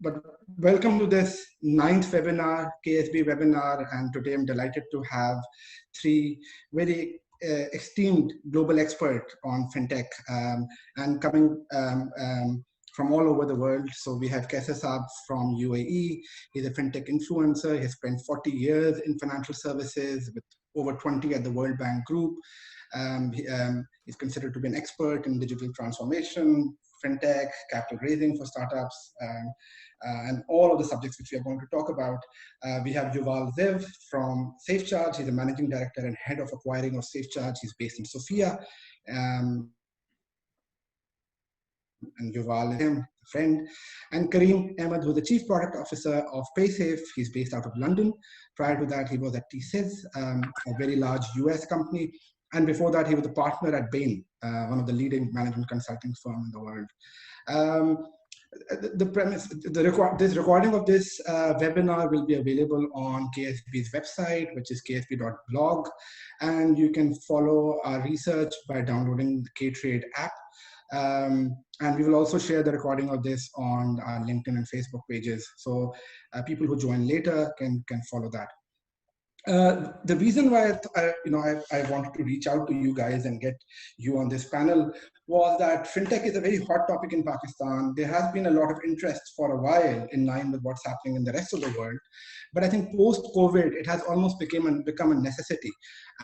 But welcome to this 9th webinar, KASB webinar, and today I'm delighted to have three very esteemed global experts on fintech and coming from all over the world. So we have Kaiser from UAE. He's a fintech influencer. He spent 40 years in financial services with over 20 at the World Bank Group. He's considered to be an expert in digital transformation, fintech, capital raising for startups, and all of the subjects which we are going to talk about. We have Yuval from SafeCharge. He's the managing director and head of acquiring of SafeCharge. He's based in Sofia. And Yuval is him, a friend. And Karim, Ahmad, who's the chief product officer of Paysafe. He's based out of London. Prior to that, he was at TSYS, a very large US company. And before that, he was a partner at Bain, one of the leading management consulting firms in the world. The premise, this recording of this webinar will be available on KASB's website, which is ksb.blog. And you can follow our research by downloading the Ktrade app. And we will also share the recording of this on our LinkedIn and Facebook pages. So people who join later can follow that. The reason why I wanted to reach out to you guys and get you on this panel was that fintech is a very hot topic in Pakistan. There has been a lot of interest for a while in line with what's happening in the rest of the world. But I think post-COVID, it has almost become a necessity.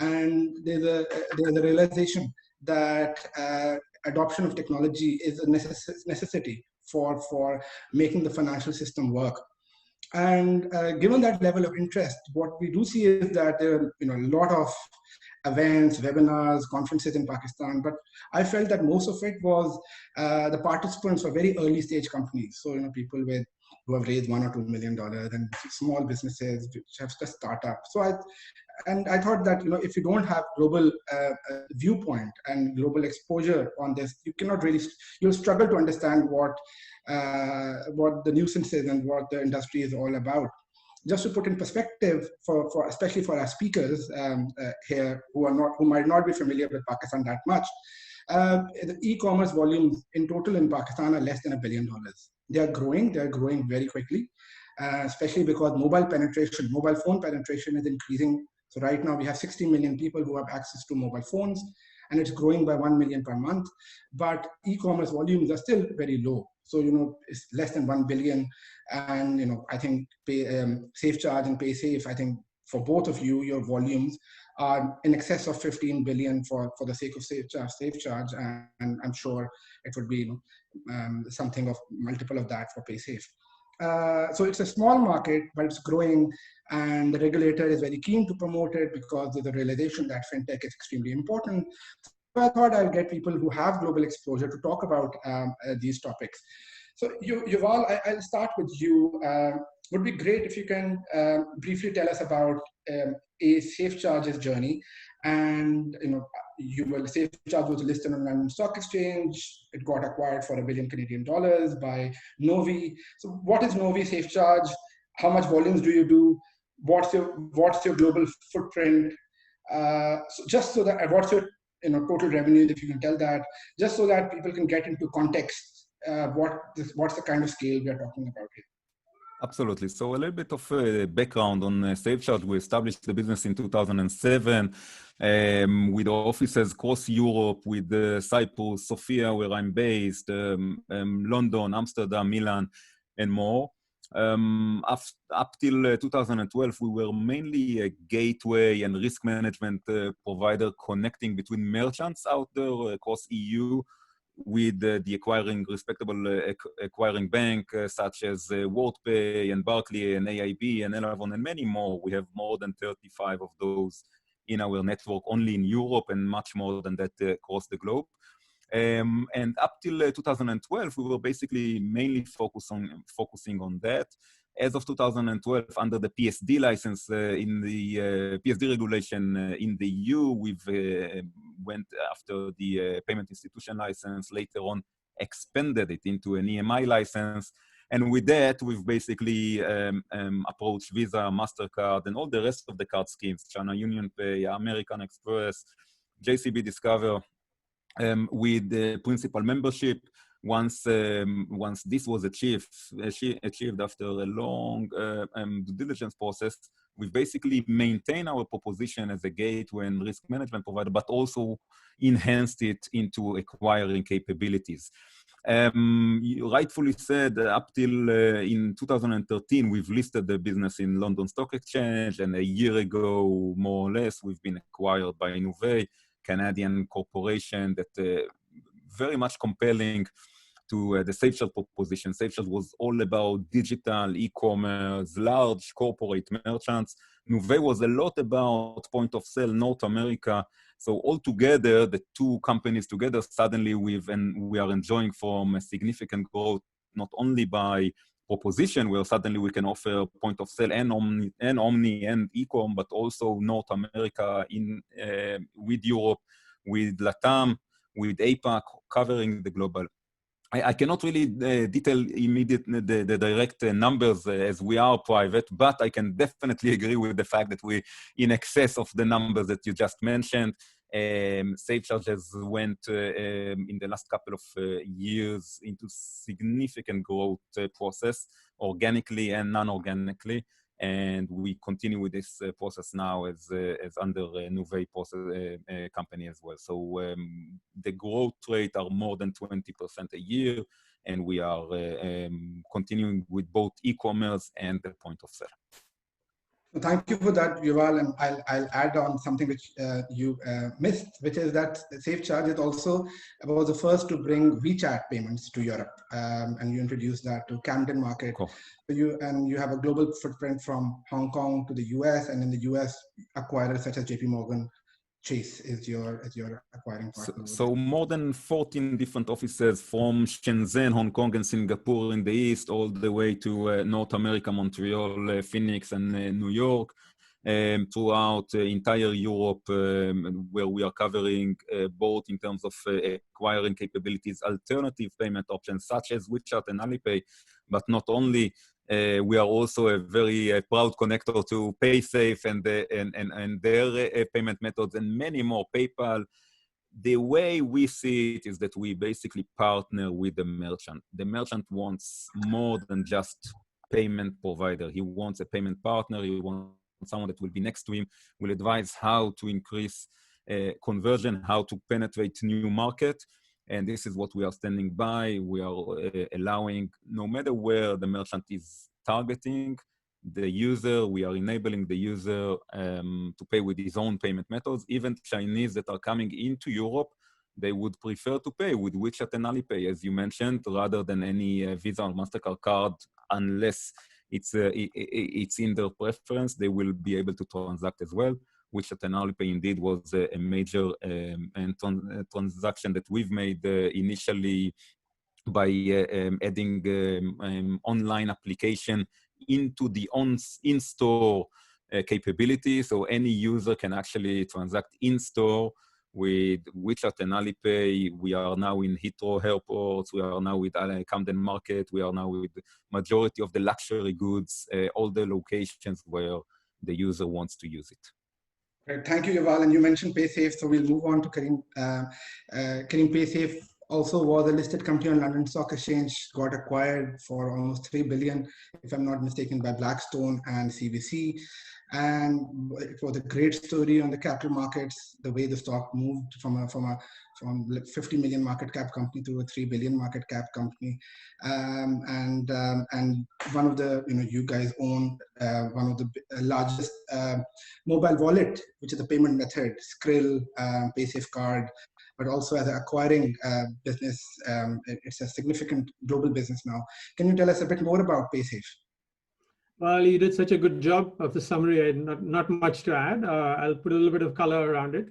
And there's a realization that adoption of technology is a necessity for making the financial system work. And given that level of interest, what we do see is that there are a lot of events, webinars, conferences in Pakistan, but I felt that most of it was the participants were very early stage companies. So people who have raised $1 or $2 million and small businesses which have just startups. So I thought that if you don't have global viewpoint and global exposure on this, you'll struggle to understand what the nuisance is and what the industry is all about. Just to put in perspective, for especially for our speakers here who might not be familiar with Pakistan that much, the e-commerce volumes in total in Pakistan are less than $1 billion. They are growing very quickly, especially because mobile phone penetration is increasing. So right now we have 60 million people who have access to mobile phones, and it's growing by 1 million per month. But e-commerce volumes are still very low. So it's less than 1 billion, and I think SafeCharge and Paysafe, I think for both of you, your volumes are in excess of 15 billion for the sake of SafeCharge, and I'm sure it would be something of multiple of that for Paysafe. So it's a small market, but it's growing, and the regulator is very keen to promote it because there's a realization that fintech is extremely important. So I thought I'll get people who have global exposure to talk about these topics. So Yuval, I'll start with you. Would be great if you can briefly tell us about SafeCharge's journey. And SafeCharge was listed on London Stock Exchange. It got acquired for $1 billion Canadian by Nuvei. So what is Nuvei SafeCharge? How much volumes do you do? What's your global footprint? So just so that what's your total revenue, if you can tell that, just so that people can get into context, what's the kind of scale we are talking about here. Absolutely. So a little bit of background on SafeCharge. We established the business in 2007 with offices across Europe, with Cyprus, Sofia, where I'm based, London, Amsterdam, Milan, and more. Up till 2012, we were mainly a gateway and risk management provider connecting between merchants out there across EU with the respectable acquiring bank such as WorldPay and Barclays and AIB and Elavon and many more. We have more than 35 of those in our network only in Europe and much more than that across the globe. And up till 2012, we were basically mainly focusing on that. As of 2012, under the PSD license in the PSD regulation in the EU, we've went after the payment institution license, later on expanded it into an EMI license. And with that, we've basically approached Visa, MasterCard, and all the rest of the card schemes, China UnionPay, American Express, JCB Discover, with the principal membership. once this was achieved after a long due diligence process, we basically maintained our proposition as a gateway and risk management provider, but also enhanced it into acquiring capabilities. You rightfully said up till in 2013, we've listed the business in London Stock Exchange, and a year ago, more or less, we've been acquired by Nuvei, Canadian corporation that very much compelling to the SafeCharge proposition. SafeCharge was all about digital, e-commerce, large corporate merchants. Nuvei was a lot about point of sale, North America. So altogether, the two companies together, suddenly we are enjoying from a significant growth, not only by proposition, where suddenly we can offer point of sale and omni and e-com, but also North America with Europe, with LATAM, with APAC, covering the global. I cannot really detail the direct numbers as we are private, but I can definitely agree with the fact that we in excess of the numbers that you just mentioned. SafeCharge has went in the last couple of years into significant growth process, organically and non-organically. And we continue with this process now as under Nuvei company as well. So the growth rate are more than 20% a year, and we are continuing with both e-commerce and the point of sale. Thank you for that, Yuval, and I'll add on something which you missed, which is that SafeCharge is also was the first to bring WeChat payments to Europe, and you introduced that to Camden market. Cool. You have a global footprint from Hong Kong to the US, and in the US, acquirers such as JP Morgan Chase is your acquiring partner. So more than 14 different offices from Shenzhen, Hong Kong, and Singapore in the east, all the way to North America, Montreal, Phoenix, and New York, throughout entire Europe, where we are covering both in terms of acquiring capabilities, alternative payment options such as WeChat and Alipay, but not only. We are also a very proud connector to Paysafe and their payment methods and many more, PayPal. The way we see it is that we basically partner with the merchant. The merchant wants more than just payment provider. He wants a payment partner. He wants someone that will be next to him, will advise how to increase conversion, how to penetrate new market. And this is what we are standing by. We are allowing, no matter where the merchant is targeting the user, we are enabling the user to pay with his own payment methods. Even Chinese that are coming into Europe, they would prefer to pay with WeChat and Alipay, as you mentioned, rather than any Visa or MasterCard card, unless it's in their preference. They will be able to transact as well. WeChat and Alipay indeed was a major transaction that we've made initially by adding online application into the in-store capability. So any user can actually transact in-store with WeChat and Alipay. We are now in Heathrow airports. We are now with Camden Market. We are now with the majority of the luxury goods, all the locations where the user wants to use it. Great. Thank you, Yuval. And you mentioned Paysafe, so we'll move on to Karim. Karim, Paysafe also was a listed company on London Stock Exchange, got acquired for almost $3 billion, if I'm not mistaken, by Blackstone and CVC. And it was a great story on the capital markets, the way the stock moved from 50 million market cap company to a 3 billion market cap company. And one of the, you guys own one of the largest mobile wallet, which is a payment method, Skrill, Paysafe card, but also as an acquiring business. It's a significant global business now. Can you tell us a bit more about Paysafe? Well, you did such a good job of the summary. Not much to add. I'll put a little bit of color around it.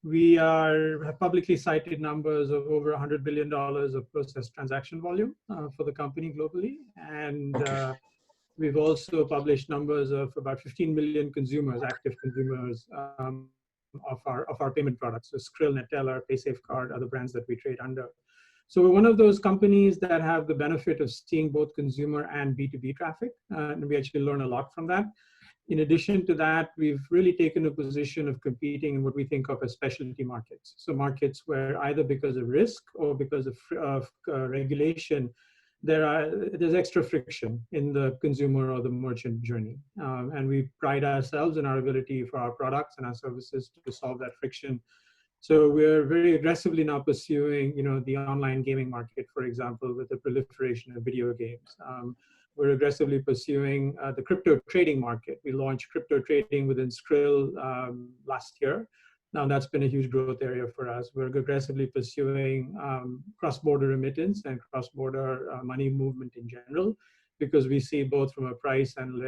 We have publicly cited numbers of over $100 billion of processed transaction volume for the company globally. And we've also published numbers of about 15 million consumers, active consumers of our payment products. So Skrill, Neteller, Paysafe Card are the brands that we trade under. So we're one of those companies that have the benefit of seeing both consumer and B2B traffic, and we actually learn a lot from that. In addition to that, we've really taken a position of competing in what we think of as specialty markets. So markets where either because of risk or because of regulation, there's extra friction in the consumer or the merchant journey. And we pride ourselves in our ability for our products and our services to solve that friction. So we're very aggressively now pursuing, the online gaming market, for example, with the proliferation of video games. We're aggressively pursuing the crypto trading market. We launched crypto trading within Skrill last year. Now that's been a huge growth area for us. We're aggressively pursuing cross-border remittance and cross-border money movement in general, because we see both from a price and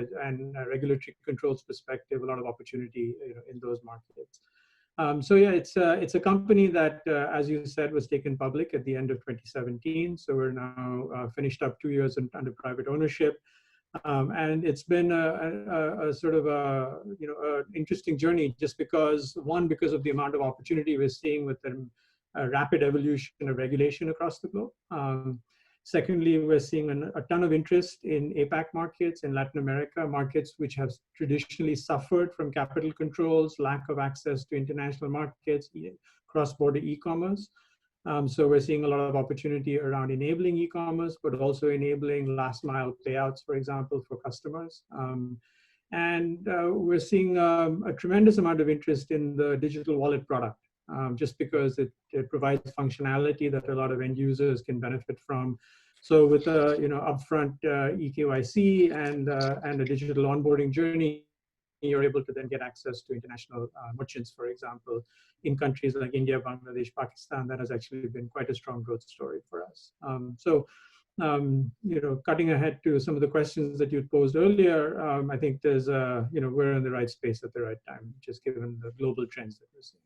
regulatory controls perspective, a lot of opportunity in those markets. So yeah, it's a company that, as you said, was taken public at the end of 2017. So we're now finished up 2 years under private ownership, and it's been a sort of an interesting journey, just because of the amount of opportunity we're seeing with the rapid evolution of regulation across the globe. Secondly, we're seeing a ton of interest in APAC markets, in Latin America, markets which have traditionally suffered from capital controls, lack of access to international markets, cross-border e-commerce. So we're seeing a lot of opportunity around enabling e-commerce, but also enabling last mile payouts, for example, for customers. And we're seeing a tremendous amount of interest in the digital wallet product, just because it provides functionality that a lot of end users can benefit from. So with a upfront eKYC and a digital onboarding journey, you're able to then get access to international merchants, for example, in countries like India, Bangladesh, Pakistan. That has actually been quite a strong growth story for us. Cutting ahead to some of the questions that you posed earlier, I think there's we're in the right space at the right time, just given the global trends that we're seeing.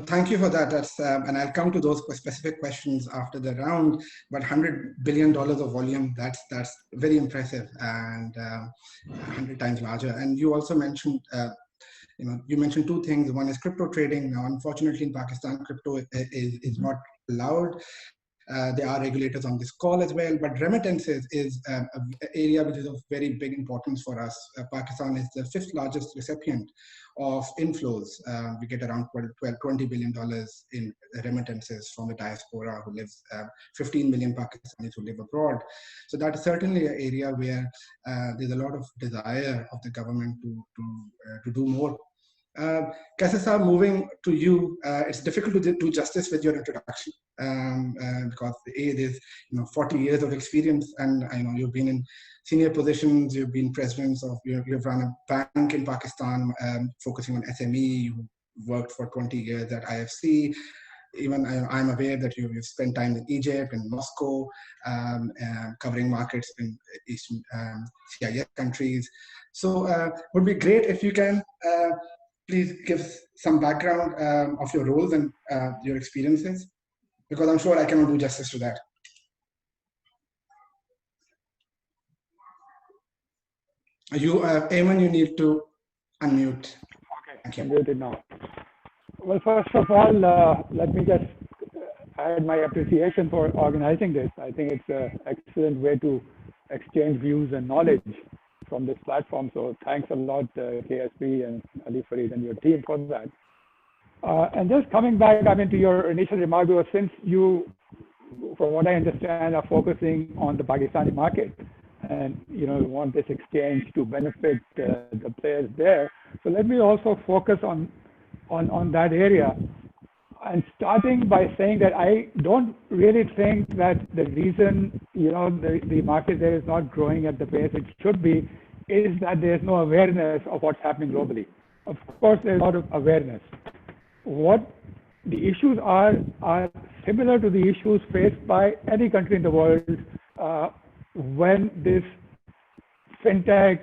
Thank you for that. That's and I'll come to those specific questions after the round. But $100 billion of volume, that's very impressive, and 100 times larger. And you also mentioned, you mentioned two things. One is crypto trading. Now, unfortunately, in Pakistan, crypto is not allowed. There are regulators on this call as well, but remittances is an area which is of very big importance for us. Pakistan is the 5th largest recipient of inflows. We get around $20 billion in remittances from the diaspora who lives, 15 million Pakistanis who live abroad. So that is certainly an area where there's a lot of desire of the government to do more. Kaiser, moving to you, it's difficult to do justice with your introduction because there's 40 years of experience, and I know you've been in senior positions. You've been presidents of, you've run a bank in Pakistan, focusing on SME. You worked for 20 years at IFC. Even I'm aware that you've spent time in Egypt and Moscow, covering markets in Eastern CIS countries. So it would be great if you can please give some background of your roles and your experiences, because I'm sure I cannot do justice to that. Ayman, you need to unmute. Okay, Thank you. I'm muted now. Well, first of all, let me just add my appreciation for organizing this. I think it's an excellent way to exchange views and knowledge from this platform. So thanks a lot, KASB and Ali, Farid, and your team for that. And just coming back, to your initial remark, because since you, from what I understand, are focusing on the Pakistani market, and want this exchange to benefit the players there. So let me also focus on that area. And starting by saying that I don't really think that the reason the market there is not growing at the pace it should be is that there's no awareness of what's happening globally. Of course, there's a lot of awareness. What the issues are similar to the issues faced by any country in the world when this fintech,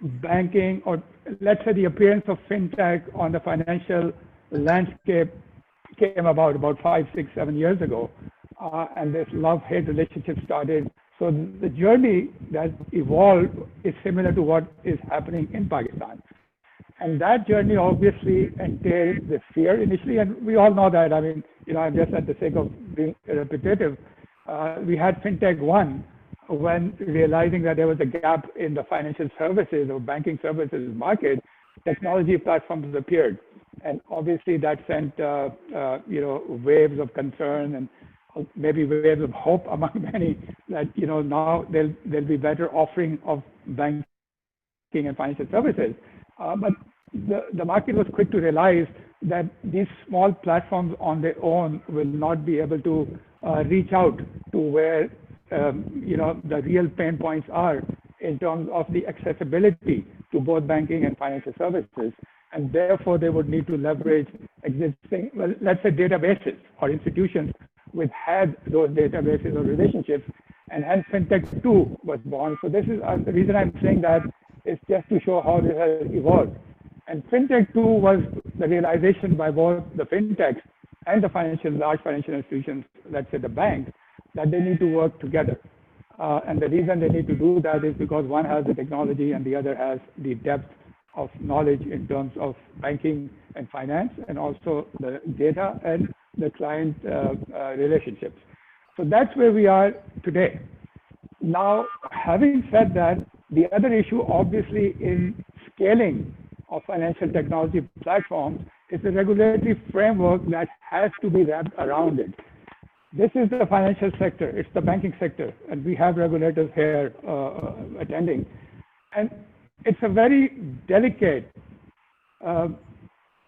banking, or let's say the appearance of fintech on the financial landscape came about 5, 6, 7 years ago, and this love-hate relationship started. So the journey that evolved is similar to what is happening in Pakistan. And that journey obviously entailed the fear initially, and we all know that. I'm just at the sake of being repetitive. We had Fintech 1, when realizing that there was a gap in the financial services or banking services market, technology platforms appeared. And obviously that sent, waves of concern and maybe waves of hope among many that, now there'll be better offering of banking and financial services. But the market was quick to realize that these small platforms on their own will not be able to reach out to where, the real pain points are in terms of the accessibility to both banking and financial services. And therefore, they would need to leverage existing, well, let's say databases or institutions which had those databases or relationships, and hence Fintech 2 was born. So this is the reason I'm saying that is just to show how this has evolved. And Fintech 2 was the realization by both the Fintechs and the large financial institutions, let's say the banks, that they need to work together. And the reason they need to do that is because one has the technology and the other has the depth of knowledge in terms of banking and finance, and also the data and the client relationships. So that's where we are today. Now, having said that, the other issue obviously in scaling of financial technology platforms is the regulatory framework that has to be wrapped around it. This is the financial sector, it's the banking sector, and we have regulators here attending. And it's a very delicate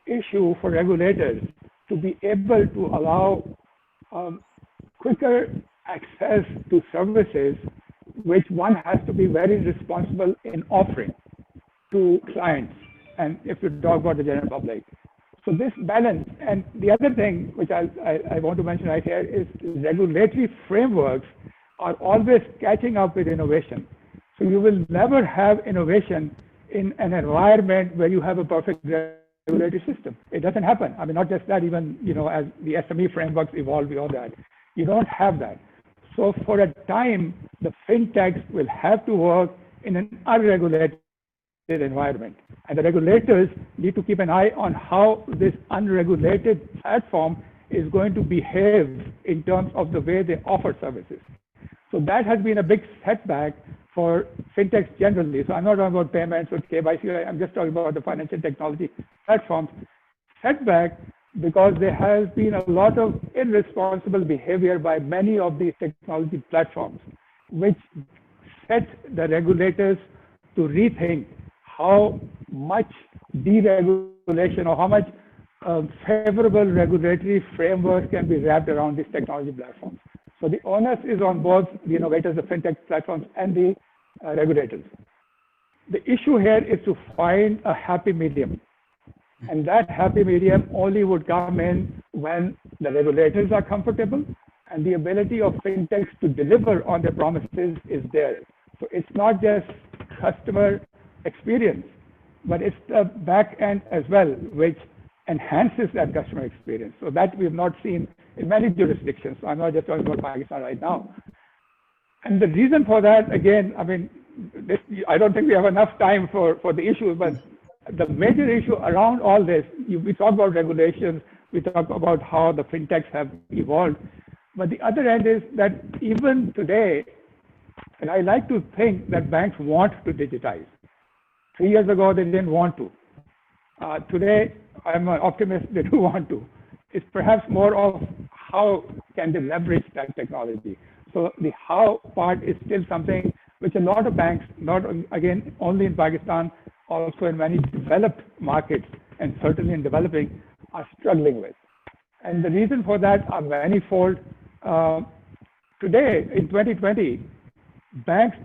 issue for regulators to be able to allow quicker access to services which one has to be very responsible in offering to clients, and if you talk about the general public. So this balance, and the other thing which I want to mention right here is regulatory frameworks are always catching up with innovation. So you will never have innovation in an environment where you have a perfect regulatory system. It doesn't happen. I mean, not just that, even, as the SME frameworks evolve, all that, you don't have that. So for a time, the fintechs will have to work in an unregulated environment. And the regulators need to keep an eye on how this unregulated platform is going to behave in terms of the way they offer services. So that has been a big setback for fintechs generally. So I'm not talking about payments or KYC, I'm just talking about the financial technology platforms. Setback because there has been a lot of irresponsible behavior by many of these technology platforms, which set the regulators to rethink how much deregulation or how much favorable regulatory framework can be wrapped around these technology platforms. So the onus is on both the innovators, the fintech platforms, and the regulators. The issue here is to find a happy medium. And that happy medium only would come in when the regulators are comfortable and the ability of fintechs to deliver on their promises is there. So it's not just customer experience, but it's the back end as well, which enhances that customer experience. So that we have not seen in many jurisdictions. So I'm not just talking about Pakistan right now. And the reason for that, again, I mean, I don't think we have enough time for the issue, but the major issue around all this, we talk about regulations, we talk about how the fintechs have evolved, but the other end is that even today, and I like to think that banks want to digitize. 3 years ago, they didn't want to. Today, I'm an optimist, they do want to. It's perhaps more of how can they leverage that technology. So the how part is still something which a lot of banks, not again only in Pakistan, also in many developed markets and certainly in developing, are struggling with. And the reason for that are manifold. Today, in 2020, banks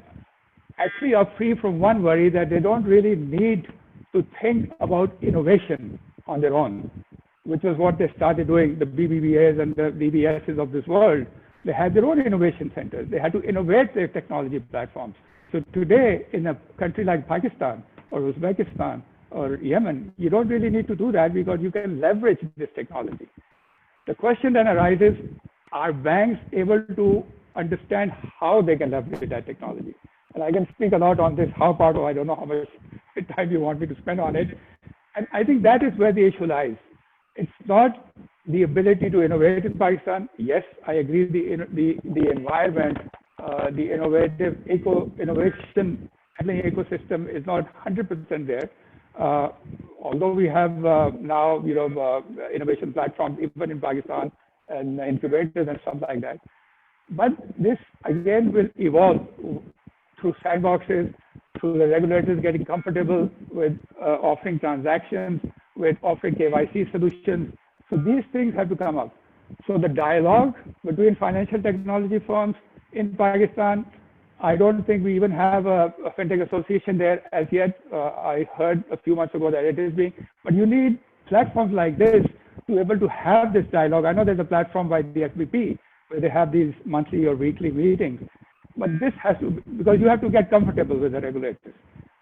actually are free from one worry that they don't really need to think about innovation on their own, which was what they started doing, the BBVAs and the DBSs of this world. They had their own innovation centers. They had to innovate their technology platforms. So today, in a country like Pakistan or Uzbekistan or Yemen, you don't really need to do that because you can leverage this technology. The question then arises, are banks able to understand how they can leverage that technology? And I can speak a lot on this how part, or I don't know how much time you want me to spend on it. And I think that is where the issue lies. It's not the ability to innovate in Pakistan. Yes, I agree the environment the innovation handling ecosystem is not 100% there. Although we have now, innovation platforms even in Pakistan and incubators and stuff like that. But this again will evolve through sandboxes, through the regulators getting comfortable with offering transactions, with offering KYC solutions. So these things have to come up. So the dialogue between financial technology firms in Pakistan, I don't think we even have a fintech association there as yet. I heard a few months ago that it is being, but you need platforms like this to be able to have this dialogue. I know there's a platform by the FBP where they have these monthly or weekly meetings, but this has to, because you have to get comfortable with the regulators.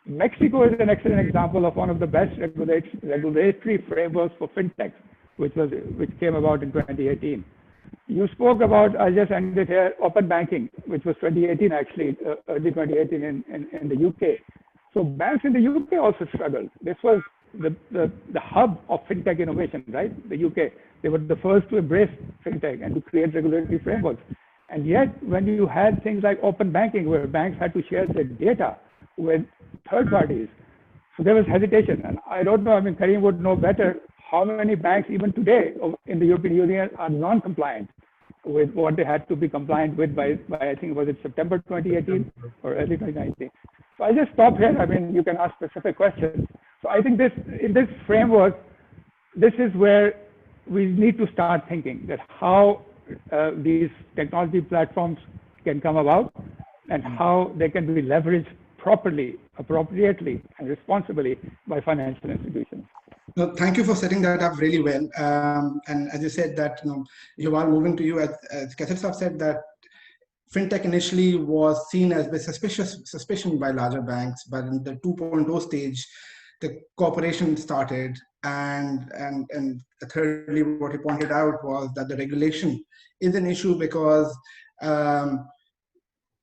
Mexico is an excellent example of one of the best regulatory frameworks for fintech, which came about in 2018. You spoke about, I just ended here, open banking, which was 2018 actually, early 2018 in the UK. So banks in the UK also struggled. This was the hub of fintech innovation, right? The UK, they were the first to embrace fintech and to create regulatory frameworks. And yet, when you had things like open banking, where banks had to share their data with third parties, so there was hesitation. And I don't know, I mean, Karim would know better how many banks even today in the European Union are non-compliant with what they had to be compliant with by I think, was it September 2018 or early 2019? So I just stop here. I mean, you can ask specific questions. So I think in this framework, this is where we need to start thinking that how these technology platforms can come about and how they can be leveraged properly, appropriately, and responsibly by financial institutions. No, thank you for setting that up really well. And as you said that, Yuval, moving to you, as Kasim said that fintech initially was seen as with suspicion by larger banks, but in the 2.0 stage, the cooperation started. And thirdly, what he pointed out was that the regulation is an issue because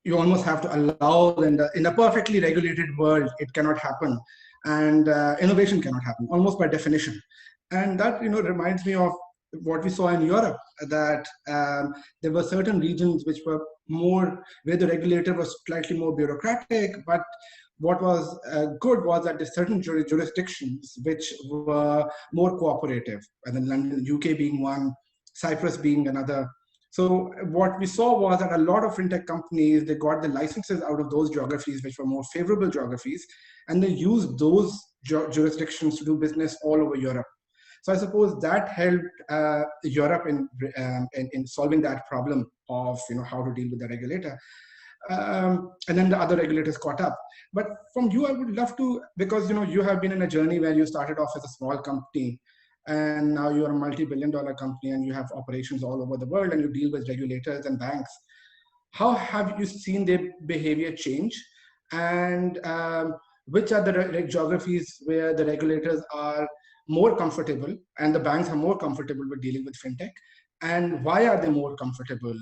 you almost have to allow in a perfectly regulated world, it cannot happen. And innovation cannot happen, almost by definition. And that reminds me of what we saw in Europe, that there were certain regions which were more, where the regulator was slightly more bureaucratic, but what was good was that there's certain jurisdictions which were more cooperative, and then London, UK being one, Cyprus being another. So what we saw was that a lot of fintech companies, they got the licenses out of those geographies, which were more favorable geographies, and they used those jurisdictions to do business all over Europe. So I suppose that helped Europe in solving that problem of how to deal with the regulator. And then the other regulators caught up. But from you, I would love to, because you have been in a journey where you started off as a small company, and now you're a multi-billion-dollar company, and you have operations all over the world, and you deal with regulators and banks. How have you seen their behavior change? And which are the geographies where the regulators are more comfortable and the banks are more comfortable with dealing with fintech? And why are they more comfortable?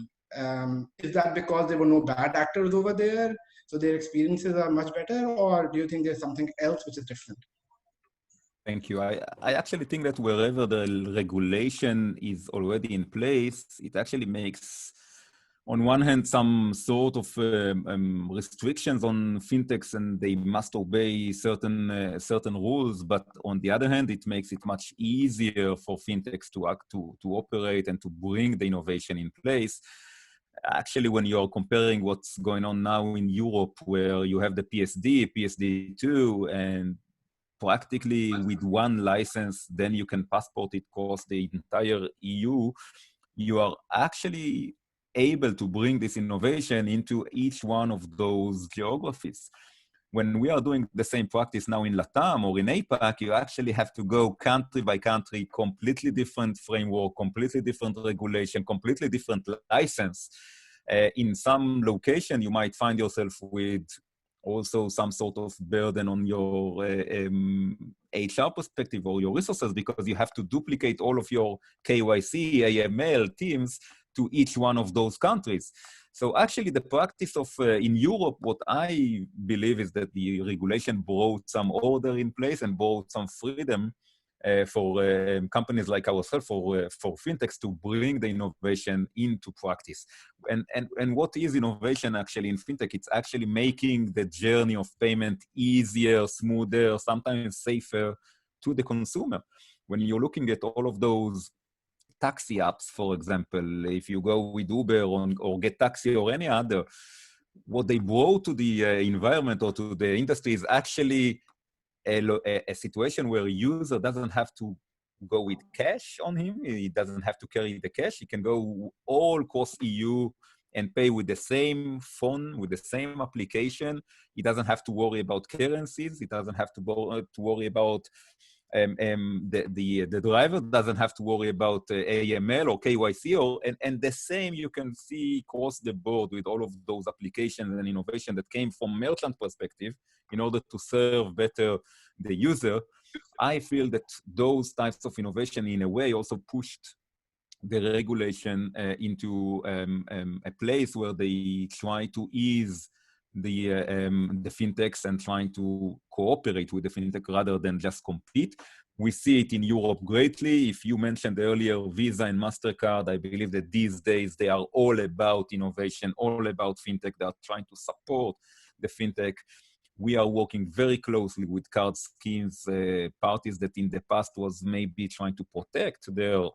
Is that because there were no bad actors over there, so their experiences are much better, or do you think there's something else which is different? Thank you. I actually think that wherever the regulation is already in place, it actually makes, on one hand, some sort of restrictions on fintechs, and they must obey certain rules. But on the other hand, it makes it much easier for fintechs to operate and to bring the innovation in place. Actually, when you're comparing what's going on now in Europe, where you have the PSD2, and practically with one license, then you can passport it across the entire EU, you are actually able to bring this innovation into each one of those geographies. When we are doing the same practice now in LATAM or in APAC, you actually have to go country by country, completely different framework, completely different regulation, completely different license. In some location, you might find yourself with also some sort of burden on your HR perspective or your resources, because you have to duplicate all of your KYC, AML teams to each one of those countries. So actually the practice of, in Europe, what I believe is that the regulation brought some order in place and brought some freedom for companies like ourselves, for fintechs to bring the innovation into practice. And what is innovation actually in fintech? It's actually making the journey of payment easier, smoother, sometimes safer to the consumer. When you're looking at all of those taxi apps, for example, if you go with Uber or Get Taxi or any other, what they brought to the environment or to the industry is actually a situation where a user doesn't have to go with cash on him. He doesn't have to carry the cash. He can go all across EU and pay with the same phone, with the same application. He doesn't have to worry about currencies. He doesn't have to worry about the driver doesn't have to worry about AML or KYC, and the same you can see across the board with all of those applications and innovation that came from merchant perspective in order to serve better the user. I feel that those types of innovation in a way also pushed the regulation into a place where they try to ease the fintechs and trying to cooperate with the fintech rather than just compete. We see it in Europe greatly. If you mentioned earlier Visa and MasterCard, I believe that these days they are all about innovation, all about fintech. They are trying to support the fintech. We are working very closely with card schemes, parties that in the past was maybe trying to protect their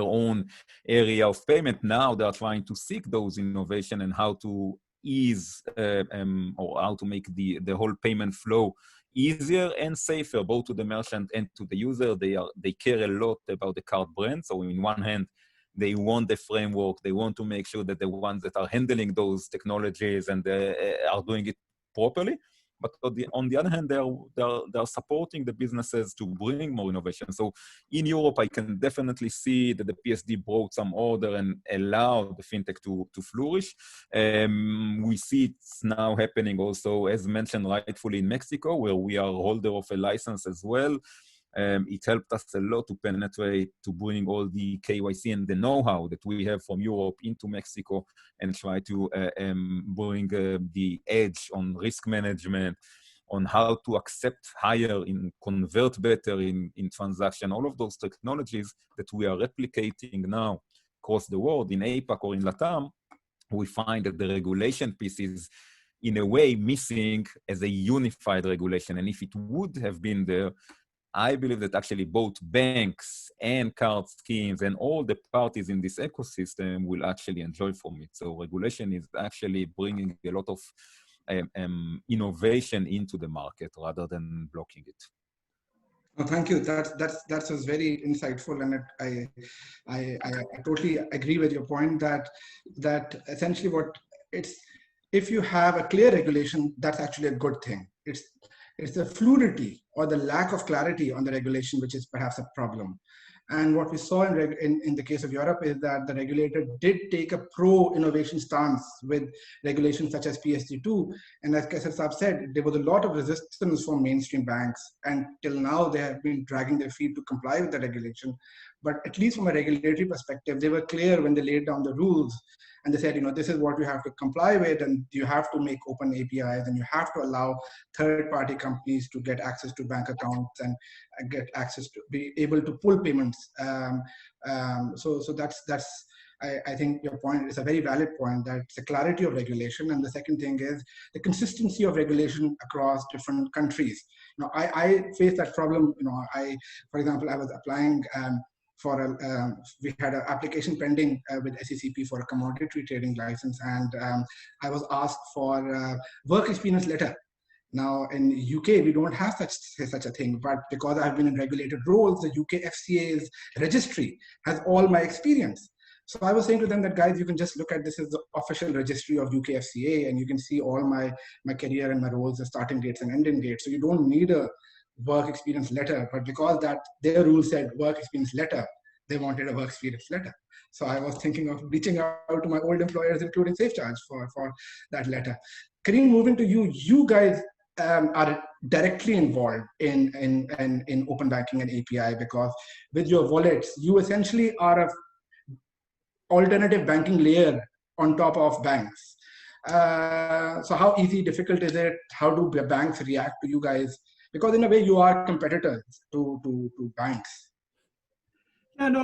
own area of payment. Now they are trying to seek those innovation and how to ease or how to make the whole payment flow easier and safer, both to the merchant and to the user. They care a lot about the card brand. So in one hand, they want the framework. They want to make sure that the ones that are handling those technologies and are doing it properly. But on the other hand, they are supporting the businesses to bring more innovation. So in Europe, I can definitely see that the PSD brought some order and allowed the fintech to flourish. We see it's now happening also, as mentioned rightfully, in Mexico, where we are holder of a license as well. It helped us a lot to penetrate, to bring all the KYC and the know-how that we have from Europe into Mexico and try to bring the edge on risk management, on how to accept higher, convert better in transaction, all of those technologies that we are replicating now across the world in APAC or in LATAM. We find that the regulation piece is in a way missing as a unified regulation. And if it would have been there, I believe that actually both banks and card schemes and all the parties in this ecosystem will actually enjoy from it. So regulation is actually bringing a lot of innovation into the market rather than blocking it. Oh, thank you. That was very insightful, and I totally agree with your point that essentially if you have a clear regulation, that's actually a good thing. It's the fluidity or the lack of clarity on the regulation which is perhaps a problem. And what we saw in the case of Europe is that the regulator did take a pro-innovation stance with regulations such as PSD2. And as Kaiser Saab said, there was a lot of resistance from mainstream banks. And till now, they have been dragging their feet to comply with the regulation. But at least from a regulatory perspective, they were clear when they laid down the rules. And they said, this is what you have to comply with, and you have to make open APIs, and you have to allow third-party companies to get access to bank accounts and get access to be able to pull payments. So that's I think your point is a very valid point, that the clarity of regulation. And the second thing is the consistency of regulation across different countries. I face that problem. For example, I was applying we had an application pending with SECP for a commodity trading license, and I was asked for a work experience letter. Now in UK, we don't have such a thing, but because I've been in regulated roles, the UK FCA's registry has all my experience. So I was saying to them that, guys, you can just look at this as the official registry of UK FCA, and you can see all my career and my roles, the starting dates and ending dates. So you don't need a work experience letter, but because their rule said work experience letter, they wanted a work experience letter. So I was thinking of reaching out to my old employers, including SafeCharge, for that letter. Karim, moving to you, you guys are directly involved in open banking and API, because with your wallets, you essentially are a alternative banking layer on top of banks. So how easy, difficult is it? How do banks react to you guys? Because in a way, you are competitors to banks. Yeah, no,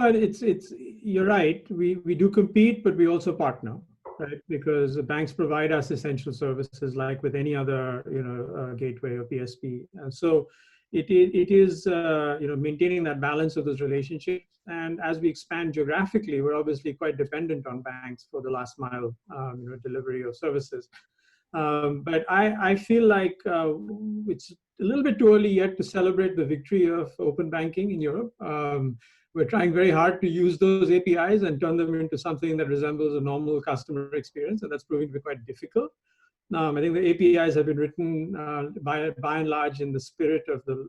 you're right. We do compete, but we also partner, right? Because the banks provide us essential services like with any other, gateway or PSP. And so it is, maintaining that balance of those relationships. And as we expand geographically, we're obviously quite dependent on banks for the last mile, delivery of services. But I feel like it's a little bit too early yet to celebrate the victory of open banking in Europe. We're trying very hard to use those APIs and turn them into something that resembles a normal customer experience, and that's proving to be quite difficult. I think the APIs have been written by and large in the spirit of the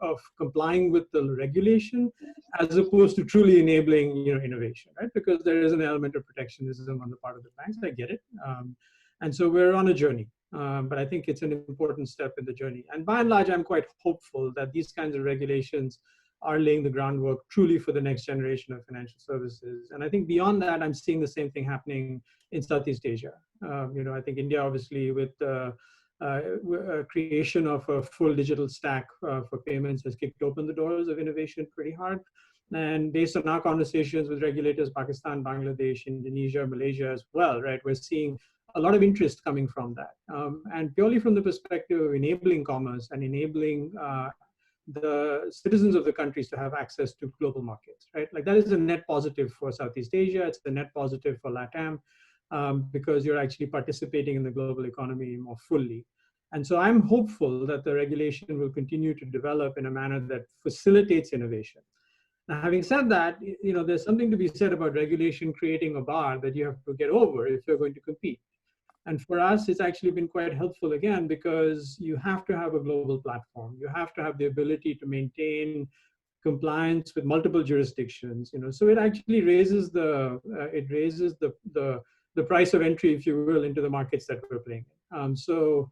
of complying with the regulation, as opposed to truly enabling innovation, right? Because there is an element of protectionism on the part of the banks. I get it, and so we're on a journey. But I think it's an important step in the journey. And by and large, I'm quite hopeful that these kinds of regulations are laying the groundwork truly for the next generation of financial services. And I think beyond that, I'm seeing the same thing happening in Southeast Asia. I think India, obviously, with the creation of a full digital stack for payments, has kicked open the doors of innovation pretty hard. And based on our conversations with regulators, Pakistan, Bangladesh, Indonesia, Malaysia as well, right, we're seeing a lot of interest coming from that. And purely from the perspective of enabling commerce and enabling the citizens of the countries to have access to global markets, right? Like that is a net positive for Southeast Asia. It's a net positive for LATAM because you're actually participating in the global economy more fully. And so I'm hopeful that the regulation will continue to develop in a manner that facilitates innovation. Now, having said that, there's something to be said about regulation creating a bar that you have to get over if you're going to compete. And for us, it's actually been quite helpful again, because you have to have a global platform. You have to have the ability to maintain compliance with multiple jurisdictions. So it actually raises the price of entry, if you will, into the markets that we're playing in. So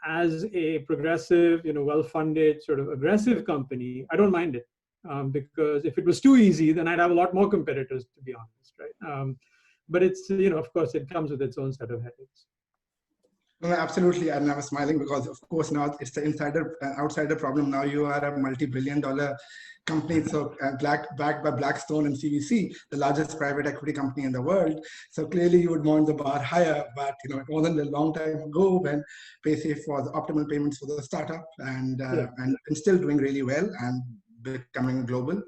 as a progressive, well-funded, sort of aggressive company, I don't mind it, because if it was too easy, then I'd have a lot more competitors, to be honest, right? But it's, of course, it comes with its own set of headaches. No, absolutely. And I was smiling because, of course, now it's the outsider problem. Now you are a multi-billion-dollar company, so backed by Blackstone and CVC, the largest private equity company in the world. So clearly you would want the bar higher, but it wasn't a long time ago when Paysafe was optimal payments for the startup and still doing really well and becoming global.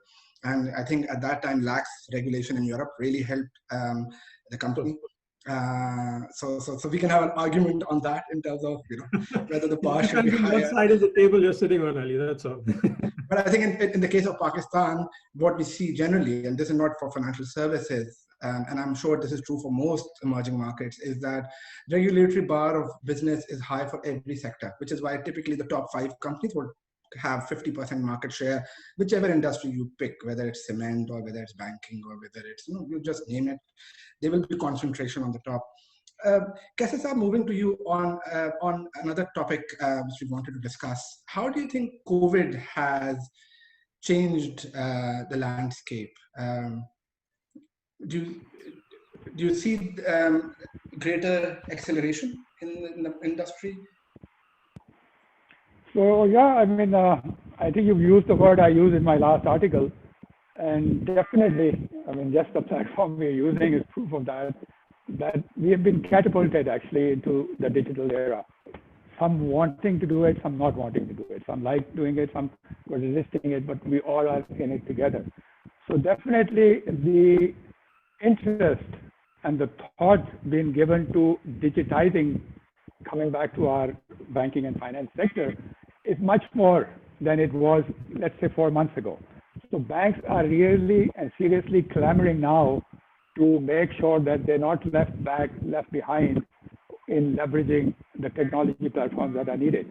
And I think at that time, lax regulation in Europe really helped the company. So we can have an argument on that in terms of whether the bar should be higher. What side of the table you're sitting on, Ali, that's all. But I think in the case of Pakistan, what we see generally, and this is not for financial services, and I'm sure this is true for most emerging markets, is that regulatory bar of business is high for every sector, which is why typically the top 5 companies would have 50% market share, whichever industry you pick, whether it's cement or whether it's banking or whether it's, you just name it, there will be concentration on the top. Kaisa, moving to you on another topic which we wanted to discuss. How do you think COVID has changed the landscape? Do you see greater acceleration in the industry? So yeah, I think you've used the word I used in my last article, and definitely, just the platform we're using is proof of that we have been catapulted actually into the digital era. Some wanting to do it, some not wanting to do it. Some like doing it, some were resisting it, but we all are in it together. So definitely the interest and the thought being given to digitizing, coming back to our banking and finance sector, is much more than it was, let's say, 4 months ago. So banks are really and seriously clamoring now to make sure that they're not left behind in leveraging the technology platforms that are needed.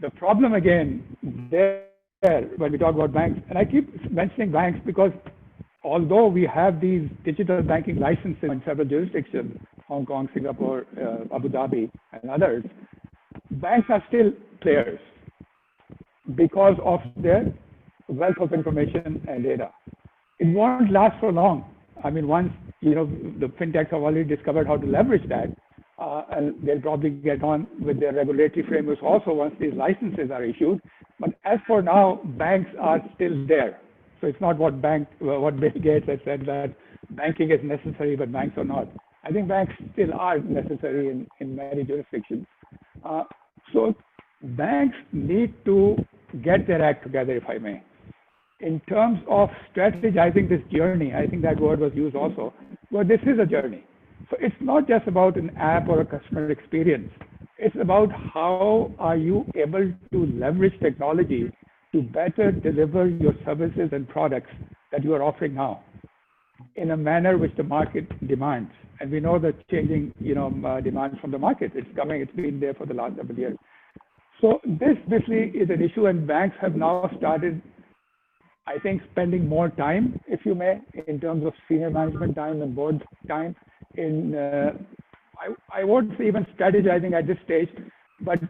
The problem again there, when we talk about banks, and I keep mentioning banks because although we have these digital banking licenses in several jurisdictions, Hong Kong, Singapore, Abu Dhabi, and others, banks are still players because of their wealth of information and data. It won't last for long. Once the fintechs have already discovered how to leverage that, and they'll probably get on with their regulatory frameworks also once these licenses are issued. But as for now, banks are still there. So it's not what Bill Gates has said, that banking is necessary, but banks are not. I think banks still are necessary in many jurisdictions. So banks need to get their act together, if I may. In terms of strategizing this journey, I think that word was used also, but this is a journey. So it's not just about an app or a customer experience. It's about how are you able to leverage technology to better deliver your services and products that you are offering now in a manner which the market demands. And we know the changing, demands from the market. It's coming, it's been there for the last several years. So this basically is an issue, and banks have now started, I think, spending more time, if you may, in terms of senior management time and board time in, I won't say even strategizing at this stage, but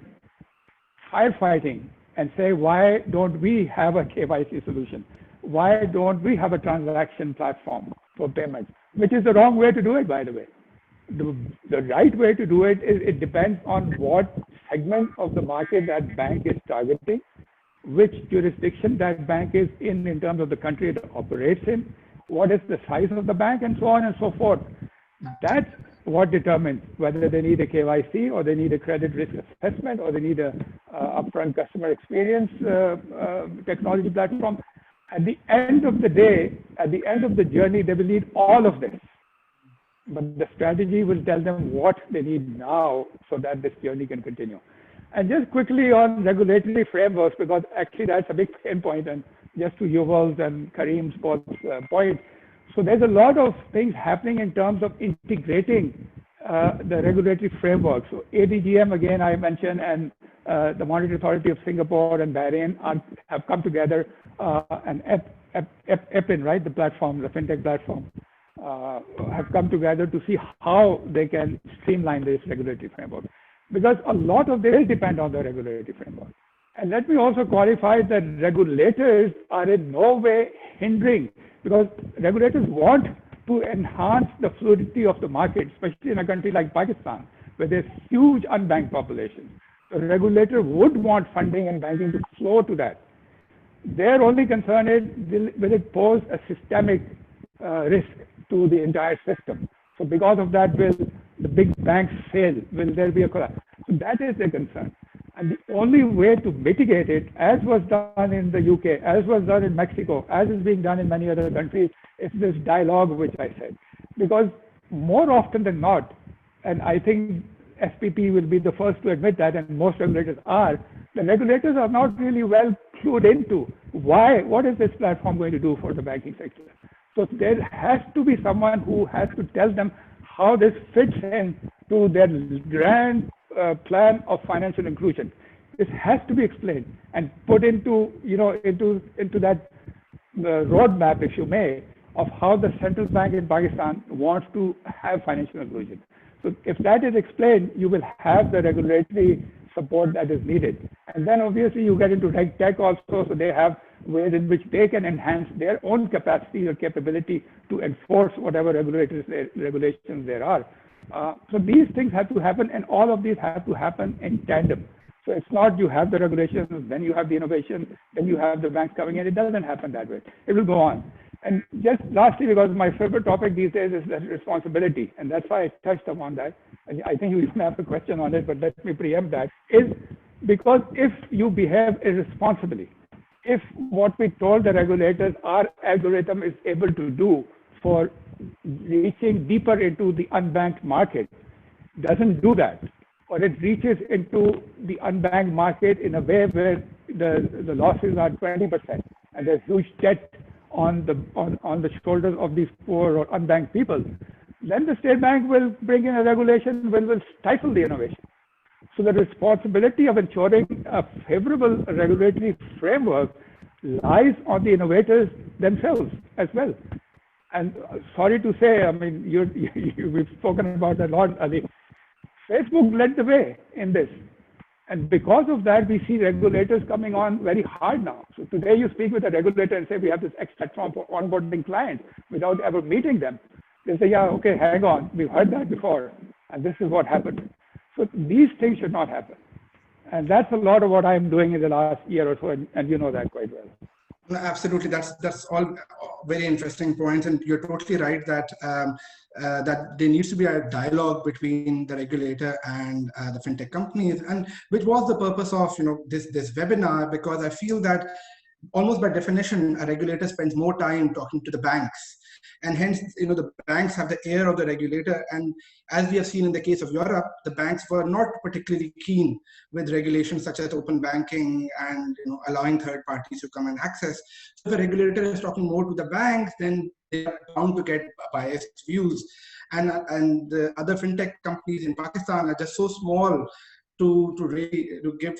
firefighting and say, why don't we have a KYC solution? Why don't we have a transaction platform for payments? Which is the wrong way to do it, by the way. The right way to do it is, it depends on what segment of the market that bank is targeting, which jurisdiction that bank is in terms of the country it operates in, what is the size of the bank, and so on and so forth. That's what determines whether they need a KYC or they need a credit risk assessment or they need a upfront customer experience technology platform. At the end of the day, at the end of the journey, they will need all of this. But the strategy will tell them what they need now so that this journey can continue. And just quickly on regulatory frameworks, because actually that's a big pain point, and just to Yuval's and Karim's both point. So there's a lot of things happening in terms of integrating the regulatory framework. So ADGM, again, I mentioned, and the Monetary Authority of Singapore and Bahrain have come together, and EPIN, right, the platform, the Fintech platform, have come together to see how they can streamline this regulatory framework. Because a lot of this will depend on the regulatory framework. And let me also qualify that regulators are in no way hindering, because regulators want to enhance the fluidity of the market, especially in a country like Pakistan, where there's huge unbanked population. The regulator would want funding and banking to flow to that. Their only concern is, will it pose a systemic risk to the entire system? So because of that, will the big banks fail? Will there be a collapse? So that is their concern. And the only way to mitigate it, as was done in the UK, as was done in Mexico, as is being done in many other countries, is this dialogue which I said. Because more often than not, and I think SPP will be the first to admit that, and most regulators are, the regulators are not really well clued into what is this platform going to do for the banking sector. So there has to be someone who has to tell them how this fits in to their grand plan of financial inclusion. This has to be explained and put into that roadmap, if you may, of how the central bank in Pakistan wants to have financial inclusion. So if that is explained, you will have the regulatory support that is needed. And then obviously you get into reg tech also, so they have ways in which they can enhance their own capacity or capability to enforce whatever regulations there are. So these things have to happen, and all of these have to happen in tandem. So it's not you have the regulations, then you have the innovation, then you have the banks coming in. It doesn't happen that way. It will go on. And just lastly, because my favorite topic these days is that responsibility, and that's why I touched upon that. And I think you even have a question on it, but let me preempt that, is because if you behave irresponsibly, if what we told the regulators our algorithm is able to do for reaching deeper into the unbanked market doesn't do that, or it reaches into the unbanked market in a way where the losses are 20% and there's huge debt on the shoulders of these poor or unbanked people, then the state bank will bring in a regulation will stifle the innovation. So the responsibility of ensuring a favorable regulatory framework lies on the innovators themselves as well. And sorry to say, I mean, we've spoken about that a lot, Ali. Facebook led the way in this. And because of that, we see regulators coming on very hard now. So today you speak with a regulator and say, we have this X platform for onboarding clients without ever meeting them. They say, yeah, okay, hang on. We've heard that before. And this is what happened. So these things should not happen. And that's a lot of what I'm doing in the last year or so, and you know that quite well. No, absolutely, that's all very interesting points, and you're totally right that that there needs to be a dialogue between the regulator and the fintech companies, and which was the purpose of this webinar, because I feel that almost by definition a regulator spends more time talking to the banks, and hence the banks have the ear of the regulator. And as we have seen in the case of Europe, the banks were not particularly keen with regulations such as open banking and allowing third parties to come and access. So if the regulator is talking more to the banks, then they are bound to get biased views. And the other fintech companies in Pakistan are just so small to really give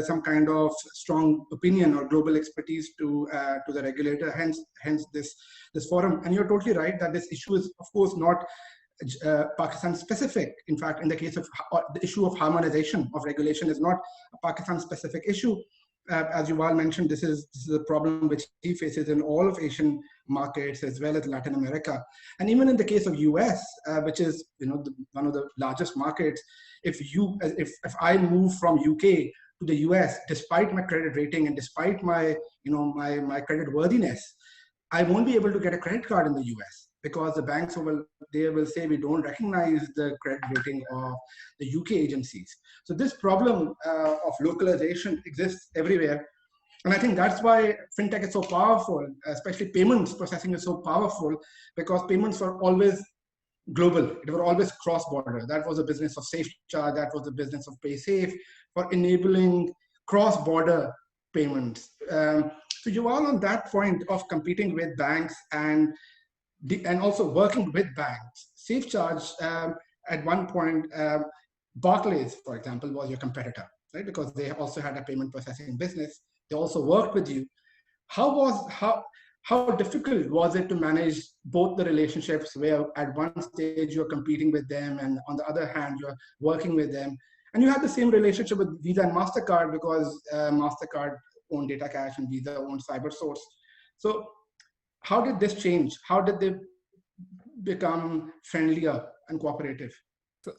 some kind of strong opinion or global expertise to the regulator. Hence this forum. And you're totally right that this issue is of course not Pakistan specific. In fact, in the case of the issue of harmonization of regulation is not a Pakistan specific issue. As Yuval mentioned, this is a problem which he faces in all of Asian markets as well as Latin America. And even in the case of US, which is one of the largest markets, if I move from UK to the US, despite my credit rating and despite my my credit worthiness, I won't be able to get a credit card in the US, because the banks will say we don't recognize the credit rating of the UK agencies. So this problem of localization exists everywhere. And I think that's why fintech is so powerful, especially payments processing is so powerful, because payments were always global. They were always cross-border. That was the business of SafeCharge. That was the business of Paysafe for enabling cross-border payments. So Yuval, on that point of competing with banks and also working with banks, SafeCharge at one point, Barclays, for example, was your competitor, right? Because they also had a payment processing business. They also worked with you. How difficult was it to manage both the relationships where at one stage you're competing with them and on the other hand you're working with them? And you had the same relationship with Visa and MasterCard, because MasterCard owned DataCash and Visa owned CyberSource. So how did this change? How did they become friendlier and cooperative?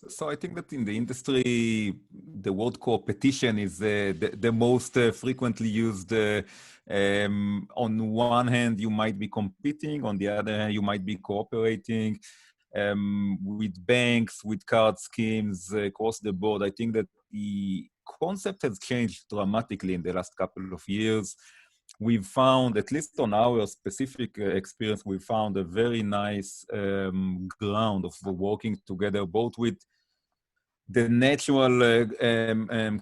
So I think that in the industry, the word competition is the most frequently used. On one hand, you might be competing. On the other hand, you might be cooperating with banks, with card schemes across the board. I think that the concept has changed dramatically in the last couple of years. We've found, at least on our specific experience, we found a very nice ground of working together, both with the natural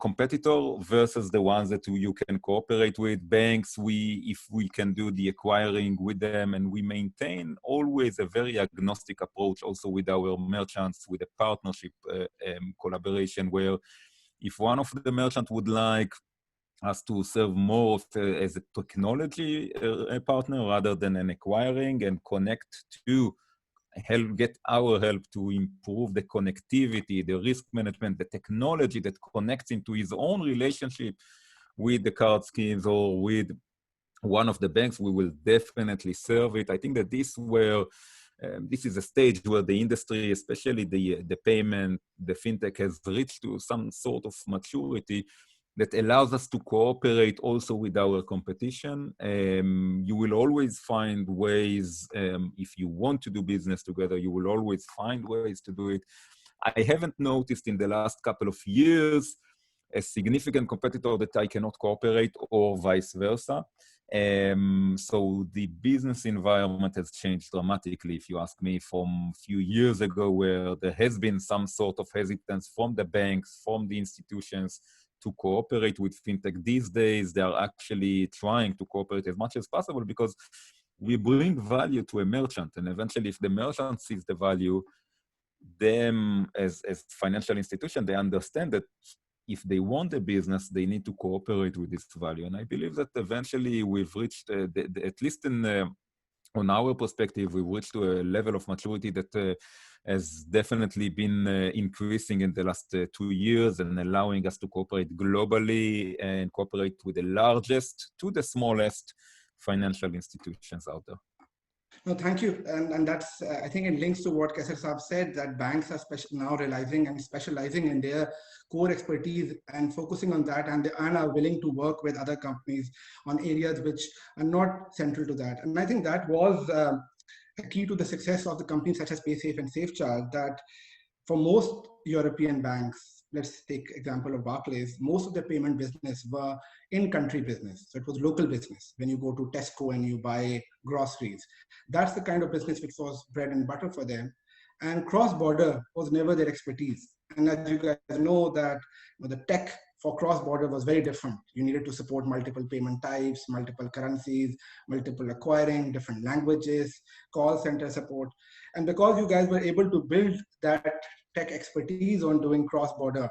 competitor versus the ones that you can cooperate with. Banks, if we can do the acquiring with them, and we maintain always a very agnostic approach also with our merchants, with a partnership collaboration, where if one of the merchants would like us to serve more as a technology partner rather than an acquiring, and connect to get our help to improve the connectivity, the risk management, the technology that connects into his own relationship with the card schemes or with one of the banks, we will definitely serve it. I think that this is a stage where the industry, especially the payment, the fintech, has reached to some sort of maturity that allows us to cooperate also with our competition. You will always find ways, if you want to do business together, you will always find ways to do it. I haven't noticed in the last couple of years a significant competitor that I cannot cooperate, or vice versa. So the business environment has changed dramatically, if you ask me, from a few years ago, where there has been some sort of hesitance from the banks, from the institutions, to cooperate with fintech. These days, they are actually trying to cooperate as much as possible, because we bring value to a merchant. And eventually, if the merchant sees the value, them as financial institution, they understand that if they want a business, they need to cooperate with this value. And I believe that eventually we've reached, at least on our perspective, we've reached to a level of maturity that has definitely been increasing in the last 2 years, and allowing us to cooperate globally and cooperate with the largest to the smallest financial institutions out there. No, thank you. And that's, I think it links to what Kaiser Saab said, that banks are now realizing and specializing in their core expertise and focusing on that, and are willing to work with other companies on areas which are not central to that. And I think that was a key to the success of the companies such as Paysafe and SafeCharge, that for most European banks, let's take example of Barclays, most of their payment business were in-country business. So it was local business. When you go to Tesco and you buy groceries, that's the kind of business which was bread and butter for them. And cross-border was never their expertise. And as you guys know, that the tech for cross-border was very different. You needed to support multiple payment types, multiple currencies, multiple acquiring, different languages, call center support. And because you guys were able to build that tech expertise on doing cross-border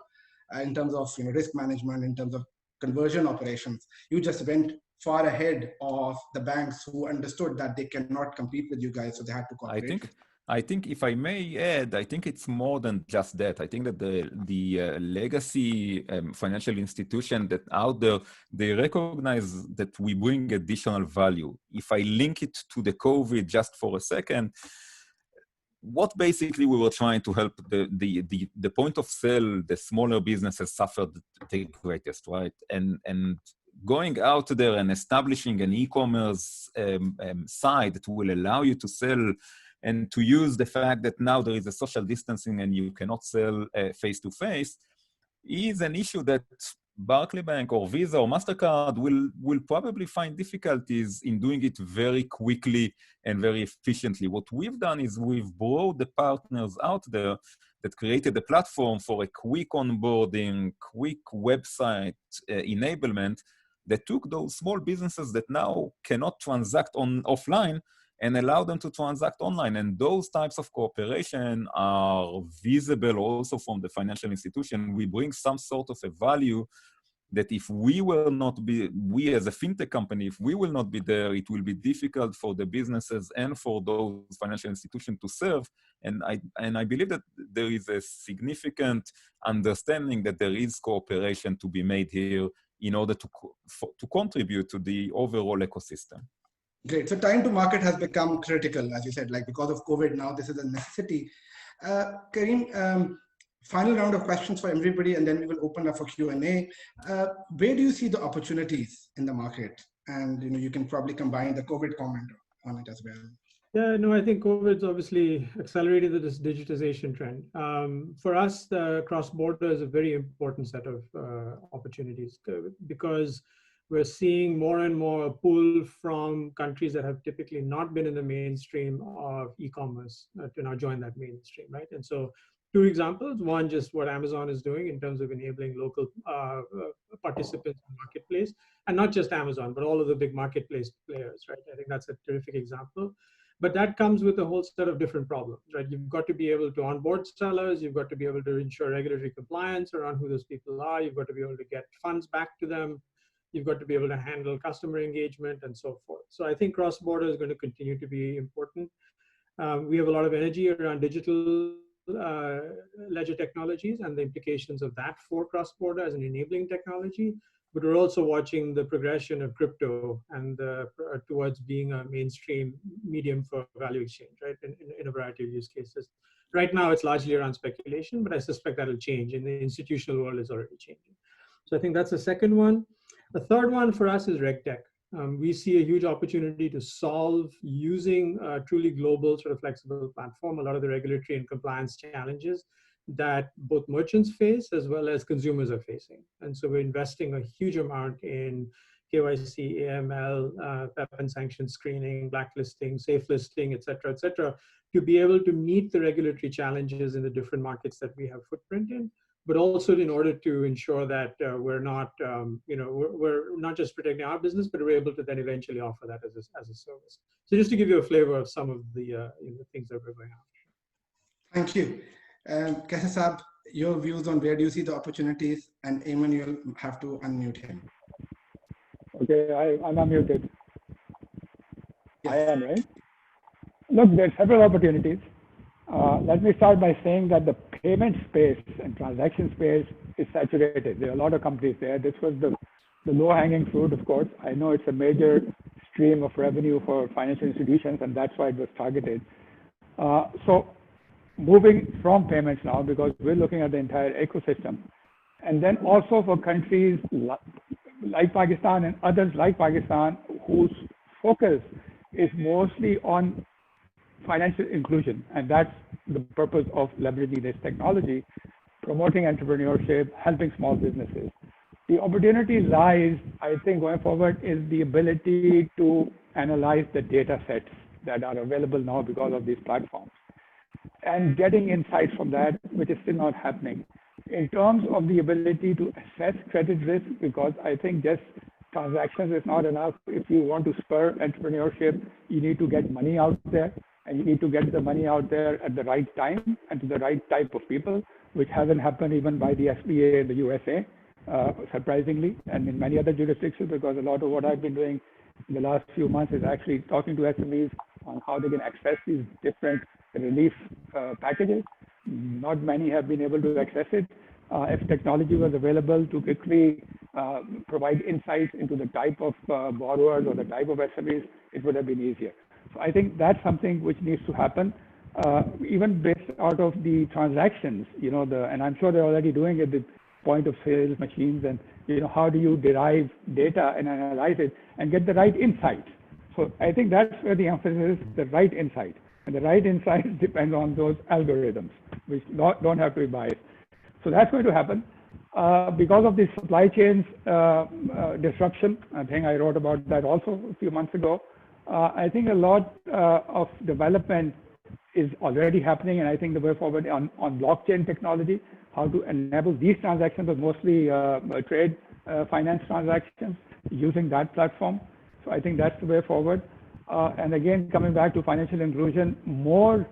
in terms of risk management, in terms of conversion operations, you just went far ahead of the banks who understood that they cannot compete with you guys, so they had to cooperate. I think if I may add, I think it's more than just that. I think that the legacy financial institution that out there, they recognize that we bring additional value. If I link it to the COVID just for a second, what basically we were trying to help the point of sale, the smaller businesses suffered the greatest, right? And going out there and establishing an e-commerce site that will allow you to sell and to use the fact that now there is a social distancing and you cannot sell face-to-face is an issue that Barclays Bank or Visa or MasterCard will probably find difficulties in doing it very quickly and very efficiently. What we've done is we've brought the partners out there that created a platform for a quick onboarding, quick website enablement that took those small businesses that now cannot transact offline and allow them to transact online. And those types of cooperation are visible also from the financial institution. We bring some sort of a value that if we will not be, we as a fintech company, if we will not be there, it will be difficult for the businesses and for those financial institutions to serve. And I believe that there is a significant understanding that there is cooperation to be made here in order to contribute to the overall ecosystem. Great. So time to market has become critical, as you said, like because of COVID now, this is a necessity. Karim, final round of questions for everybody, and then we will open up for Q&A. Where do you see the opportunities in the market? And you can probably combine the COVID comment on it as well. Yeah, no, I think COVID's obviously accelerated this digitization trend. For us, the cross-border is a very important set of opportunities because we're seeing more and more pull from countries that have typically not been in the mainstream of e-commerce to now join that mainstream, right? And so 2 examples, one, just what Amazon is doing in terms of enabling local participants in the marketplace, and not just Amazon, but all of the big marketplace players, right? I think that's a terrific example. But that comes with a whole set of different problems, right? You've got to be able to onboard sellers. You've got to be able to ensure regulatory compliance around who those people are. You've got to be able to get funds back to them. You've got to be able to handle customer engagement and so forth. So I think cross-border is going to continue to be important. We have a lot of energy around digital ledger technologies and the implications of that for cross-border as an enabling technology. But we're also watching the progression of crypto and towards being a mainstream medium for value exchange, right? In a variety of use cases. Right now, it's largely around speculation, but I suspect that'll change. In the institutional world, is already changing. So I think that's the second one. The third one for us is RegTech. We see a huge opportunity to solve using a truly global sort of flexible platform, a lot of the regulatory and compliance challenges that both merchants face as well as consumers are facing. And so we're investing a huge amount in KYC, AML, PEP and sanction screening, blacklisting, safe listing, et cetera, to be able to meet the regulatory challenges in the different markets that we have footprint in, but also in order to ensure that we're not, we're not just protecting our business, but we're able to then eventually offer that as a service. So just to give you a flavor of some of the things that we're going after. Thank you. Kaiser Saab, your views on where do you see the opportunities, and Eamon, you'll have to unmute him. Okay, I'm unmuted. Yes. I am, right? Look, there's several opportunities. Let me start by saying that the payment space and transaction space is saturated. There are a lot of companies there. This was the low-hanging fruit, of course. I know it's a major stream of revenue for financial institutions, and that's why it was targeted. So moving from payments now, because we're looking at the entire ecosystem. And then also for countries like Pakistan and others like Pakistan, whose focus is mostly on financial inclusion. And that's the purpose of leveraging this technology, promoting entrepreneurship, helping small businesses. The opportunity lies, I think, going forward, is the ability to analyze the data sets that are available now because of these platforms, and getting insights from that, which is still not happening. In terms of the ability to assess credit risk, because I think just transactions is not enough. If you want to spur entrepreneurship, you need to get money out there, and you need to get the money out there at the right time and to the right type of people, which hasn't happened even by the SBA in the USA, surprisingly, and in many other jurisdictions, because a lot of what I've been doing in the last few months is actually talking to SMEs on how they can access these different relief packages. Not many have been able to access it. If technology was available to quickly provide insights into the type of borrowers or the type of SMEs, it would have been easier. So I think that's something which needs to happen, even based out of the transactions, and I'm sure they're already doing it with point of sales machines, and how do you derive data and analyze it and get the right insight. So I think that's where the emphasis is, the right insight. And the right insights depend on those algorithms, which don't have to be biased. So that's going to happen. Because of the supply chains disruption, I think I wrote about that also a few months ago. I think a lot of development is already happening, and I think the way forward on blockchain technology, how to enable these transactions, but mostly trade finance transactions using that platform. So I think that's the way forward. And again, coming back to financial inclusion, more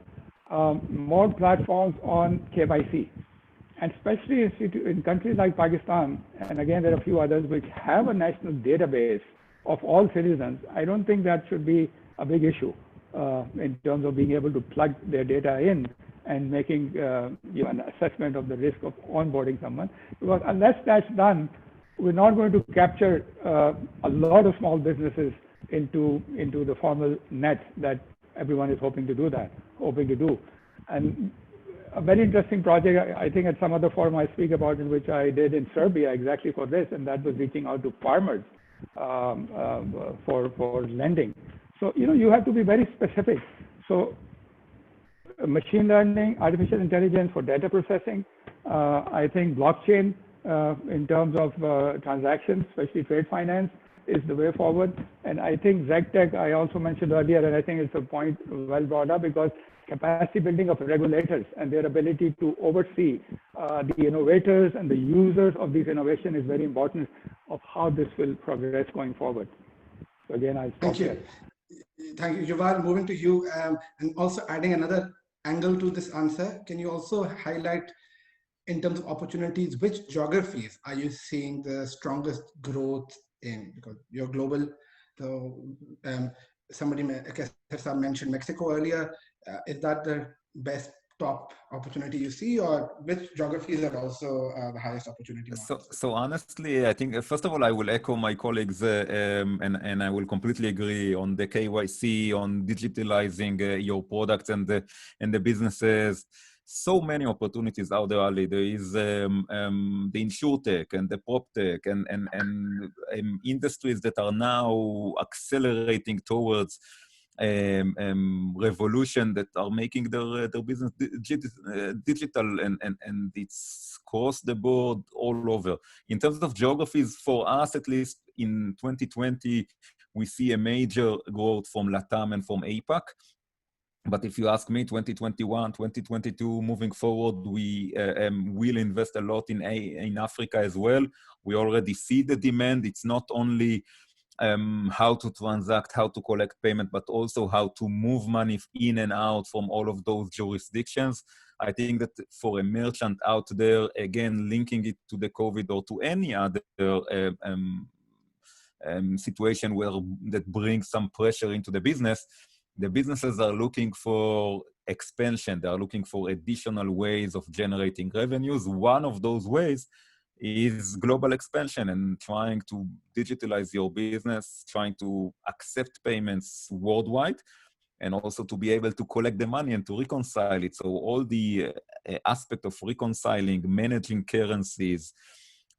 platforms on KYC, and especially in countries like Pakistan, and again, there are a few others which have a national database of all citizens. I don't think that should be a big issue in terms of being able to plug their data in and making an assessment of the risk of onboarding someone. Because unless that's done, we're not going to capture a lot of small businesses into the formal net that everyone is hoping to do. And a very interesting project, I think at some other forum I speak about, in which I did in Serbia exactly for this, and that was reaching out to farmers for lending. So you have to be very specific. So machine learning, artificial intelligence for data processing, I think blockchain in terms of transactions, especially trade finance, is the way forward. And I think ZegTech, I also mentioned earlier, and I think it's a point well brought up, because capacity building of regulators and their ability to oversee the innovators and the users of this innovation is very important of how this will progress going forward. So again, I'll stop there. Thank you, Yuval. Moving to you, and also adding another angle to this answer, can you also highlight, in terms of opportunities, which geographies are you seeing the strongest growth in? Because you're global, so somebody mentioned Mexico earlier. Is that the best top opportunity you see, or which geographies are also the highest opportunity? So honestly, I think first of all, I will echo my colleagues, and I will completely agree on the KYC, on digitalizing your products and the businesses. So many opportunities out there, Ali. There is the InsurTech and the PropTech and industries that are now accelerating towards revolution, that are making their business digital, and it's across the board all over. In terms of geographies, for us at least in 2020, we see a major growth from LATAM and from APAC. But if you ask me, 2021, 2022, moving forward, we will invest a lot in Africa as well. We already see the demand. It's not only how to transact, how to collect payment, but also how to move money in and out from all of those jurisdictions. I think that for a merchant out there, again, linking it to the COVID or to any other situation that brings some pressure into the business, the businesses are looking for expansion. They are looking for additional ways of generating revenues. One of those ways is global expansion and trying to digitalize your business, trying to accept payments worldwide, and also to be able to collect the money and to reconcile it. So all the aspect of reconciling, managing currencies,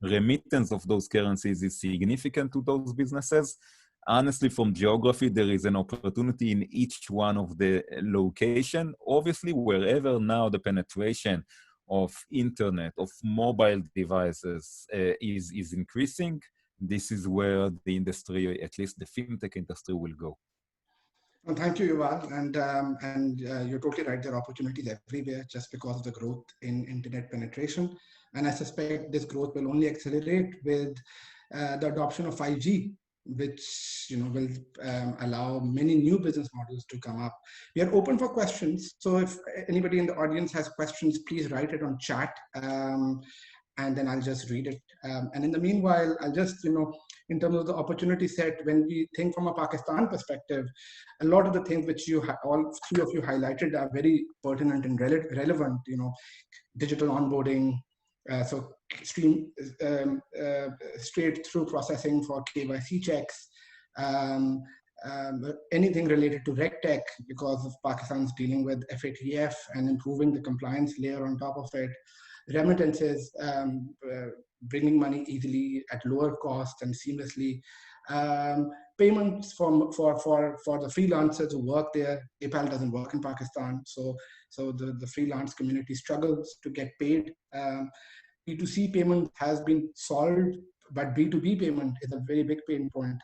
remittance of those currencies is significant to those businesses. Honestly, from geography, there is an opportunity in each one of the location. Obviously, wherever now the penetration of internet, of mobile devices is increasing, this is where the industry, at least the fintech industry, will go. Well, thank you, Yuval. And you're totally right. There are opportunities everywhere just because of the growth in internet penetration. And I suspect this growth will only accelerate with the adoption of 5G, which will allow many new business models to come up. We are open for questions. So if anybody in the audience has questions, please write it on chat. And then I'll just read it. And in the meanwhile, I'll just, in terms of the opportunity set, when we think from a Pakistan perspective, a lot of the things which all three of you highlighted are very pertinent and relevant, digital onboarding, so straight through processing for KYC checks, anything related to RegTech because of Pakistan's dealing with FATF and improving the compliance layer on top of it, remittances, bringing money easily at lower cost and seamlessly, payments for the freelancers who work there. PayPal doesn't work in Pakistan, so the freelance community struggles to get paid. B2C payment has been solved, but B2B payment is a very big pain point.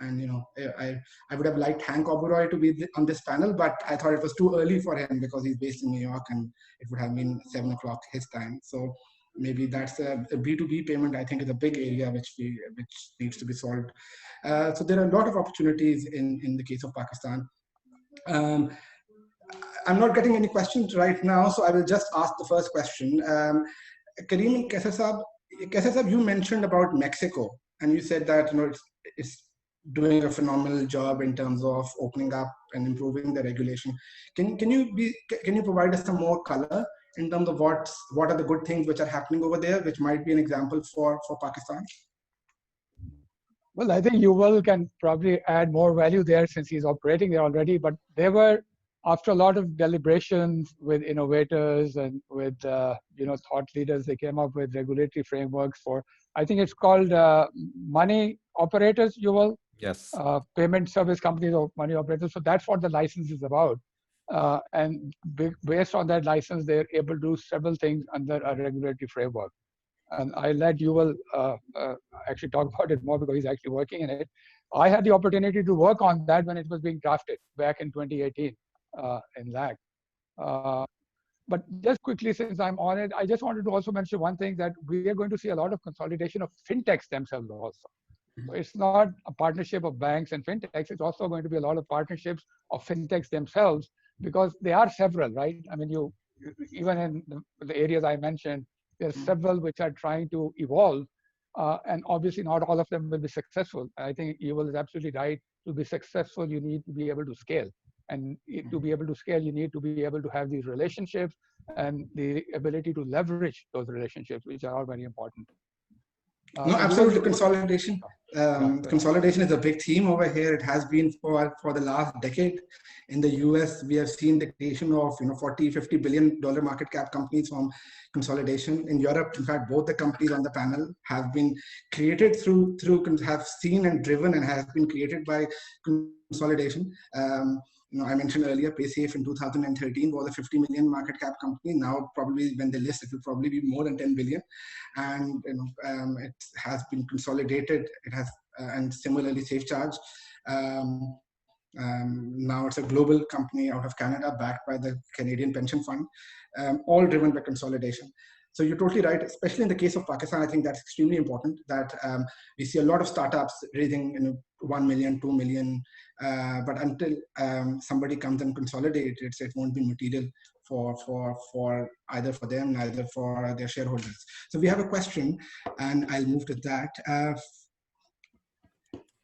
And I would have liked Hank Oberoi to be on this panel, but I thought it was too early for him because he's based in New York and it would have been 7 o'clock his time. So maybe that's a B2B payment, I think, is a big area which needs to be solved. So there are a lot of opportunities in the case of Pakistan. I'm not getting any questions right now, so I will just ask the first question. Karim and Kaiser, you mentioned about Mexico, and you said that it's doing a phenomenal job in terms of opening up and improving the regulation. Can you provide us some more color in terms of what are the good things which are happening over there, which might be an example for Pakistan? Well, I think Yuval can probably add more value there since he's operating there already. But they were, after a lot of deliberations with innovators and with thought leaders, they came up with regulatory frameworks for, I think it's called money operators, Yuval. Yes. Payment service companies or money operators. So that's what the license is about. And based on that license, they're able to do several things under a regulatory framework. And I let Yuval actually talk about it more because he's actually working in it. I had the opportunity to work on that when it was being drafted back in 2018 in LAC. But just quickly, since I'm on it, I just wanted to also mention one thing, that we are going to see a lot of consolidation of fintechs themselves also. So it's not a partnership of banks and fintechs, it's also going to be a lot of partnerships of fintechs themselves, because there are several, right? I mean, even in the areas I mentioned, there are several which are trying to evolve, and obviously not all of them will be successful. I think Yuval is absolutely right. To be successful, you need to be able to scale. And to be able to scale, you need to be able to have these relationships and the ability to leverage those relationships, which are all very important. No, absolutely. Consolidation. Consolidation is a big theme over here. It has been for the last decade. In the US, we have seen the creation of $40-50 billion market cap companies from consolidation. In Europe, in fact, both the companies on the panel have been created have seen and driven and have been created by consolidation. I mentioned earlier, Paysafe in 2013 was a 50 million market cap company. Now, probably when they list, it will probably be more than 10 billion. And it has been consolidated. It has, and similarly, SafeCharge. Now it's a global company out of Canada, backed by the Canadian Pension Fund, all driven by consolidation. So you're totally right, especially in the case of Pakistan. I think that's extremely important, that we see a lot of startups raising 1 million, 2 million, but until somebody comes and consolidates it, it won't be material for either for them, neither for their shareholders. So we have a question, and I'll move to that.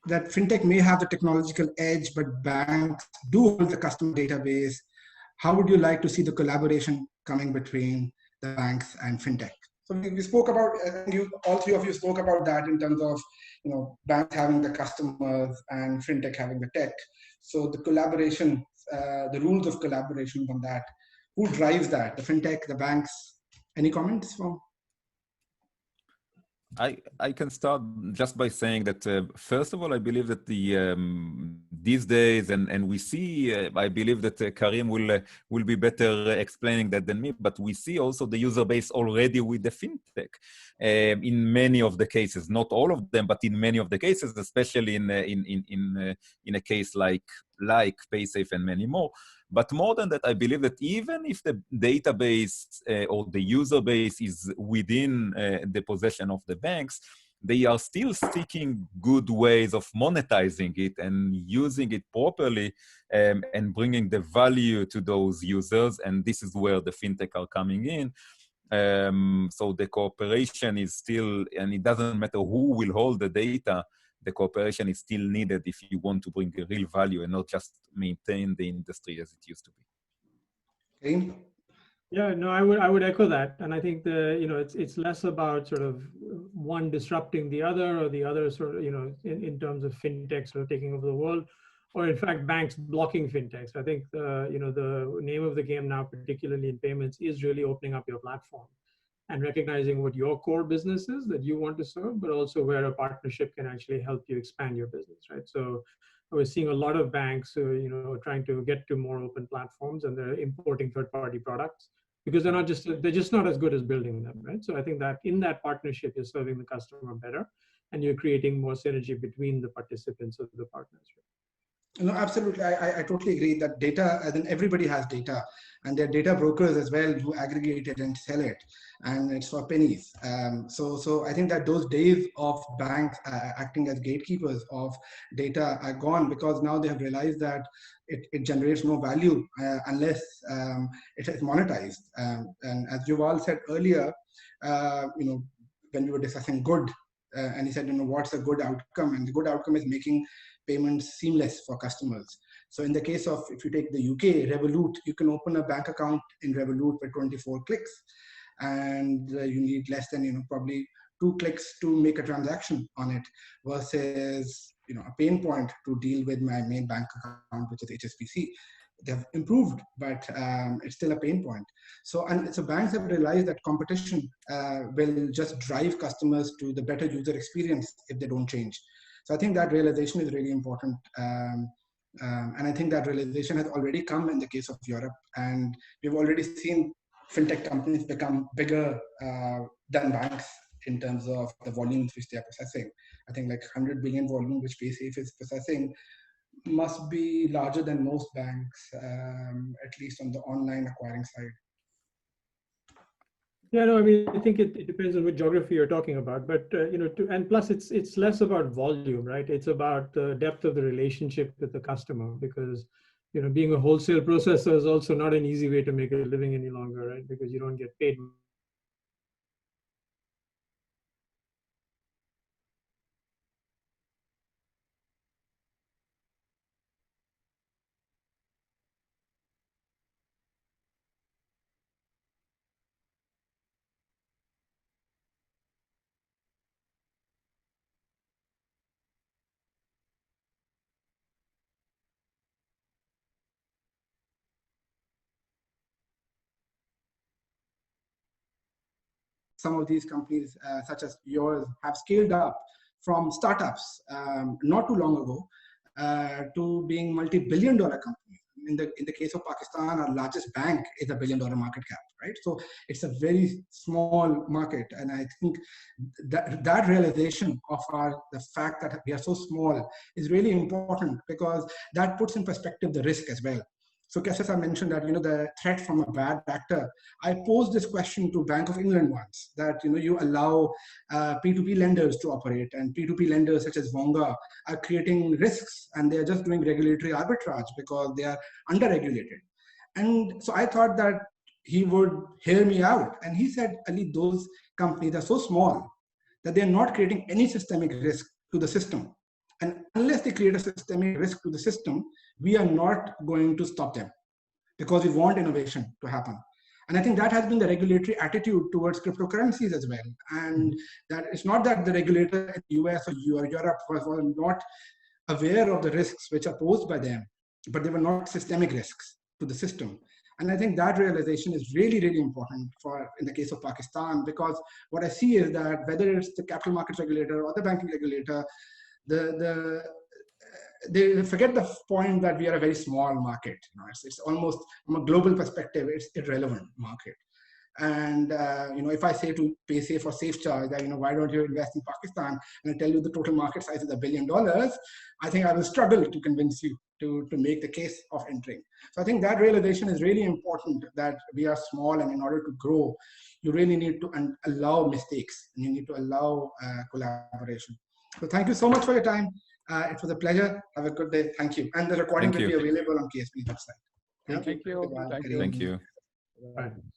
That fintech may have the technological edge, but banks do hold the customer database. How would you like to see the collaboration coming between the banks and fintech? So we spoke about, all three of you spoke about that in terms of, banks having the customers and fintech having the tech. So the collaboration, the rules of collaboration on that, who drives that? The fintech, the banks? Any comments from? I can start just by saying that first of all, I believe that these days, and we see, I believe that Karim will be better explaining that than me, but we see also the user base already with the fintech in many of the cases, not all of them, but in many of the cases, especially in a case like Paysafe and many more. But more than that, I believe that even if the database or the user base is within the possession of the banks, they are still seeking good ways of monetizing it and using it properly and bringing the value to those users. And this is where the fintech are coming in. So the cooperation is still, and it doesn't matter who will hold the data, the cooperation is still needed if you want to bring a real value and not just maintain the industry as it used to be. Okay. Yeah, no, I would echo that, and I think it's less about sort of one disrupting the other or the other sort of in terms of fintech sort of taking over the world, or in fact banks blocking fintechs. I think the name of the game now, particularly in payments, is really opening up your platform and recognizing what your core business is that you want to serve, but also where a partnership can actually help you expand your business, right? So we're seeing a lot of banks, trying to get to more open platforms, and they're importing third-party products because they're just not as good as building them, right? So I think that in that partnership, you're serving the customer better, and you're creating more synergy between the participants of the partners. No, absolutely. I totally agree that data, as in everybody has data, and there are data brokers as well who aggregate it and sell it, and it's for pennies. So I think that those days of banks acting as gatekeepers of data are gone, because now they have realized that it generates no value unless it is monetized. And as Yuval said earlier, when we were discussing good, and he said, what's a good outcome? And the good outcome is making payments seamless for customers. So in the case of, if you take the UK, Revolut, you can open a bank account in Revolut with 24 clicks, and you need less than probably 2 clicks to make a transaction on it, versus a pain point to deal with my main bank account, which is HSBC. They've improved, but it's still a pain point. So banks have realized that competition will just drive customers to the better user experience if they don't change. So I think that realization is really important. And I think that realization has already come in the case of Europe. And we've already seen fintech companies become bigger than banks in terms of the volumes which they are processing. I think like 100 billion volume which Paysafe is processing must be larger than most banks, at least on the online acquiring side. Yeah, no, I mean, I think it depends on which geography you're talking about, but and plus it's less about volume, right? It's about the depth of the relationship with the customer, because being a wholesale processor is also not an easy way to make a living any longer, right? Because you don't get paid. Some of these companies, such as yours, have scaled up from startups not too long ago to being multi-billion-dollar companies. In the case of Pakistan, our largest bank is $1 billion market cap, right? So it's a very small market, and I think that realization of the fact that we are so small is really important, because that puts in perspective the risk as well. So Kassar mentioned that the threat from a bad actor. I posed this question to Bank of England once, that you allow P2P lenders to operate, and P2P lenders such as Wonga are creating risks, and they are just doing regulatory arbitrage because they are under-regulated. And so I thought that he would hear me out, and he said, Ali, those companies are so small that they are not creating any systemic risk to the system. And unless they create a systemic risk to the system, we are not going to stop them, because we want innovation to happen. And I think that has been the regulatory attitude towards cryptocurrencies as well. And that it's not that the regulator in the US or Europe was not aware of the risks which are posed by them, but they were not systemic risks to the system. And I think that realization is really, really important in the case of Pakistan, because what I see is that whether it's the capital markets regulator or the banking regulator, they forget the point that we are a very small market. It's almost, from a global perspective, it's irrelevant market. And if I say to Paysafe or SafeCharge that why don't you invest in Pakistan, and I tell you the total market size is $1 billion, I think I will struggle to convince you to make the case of entering. So I think that realization is really important, that we are small, and in order to grow, you really need to allow mistakes, and you need to allow collaboration. So thank you so much for your time. It was a pleasure. Have a good day. Thank you. And the recording will be available on KSB's website. Thank you. Thank you. Bye.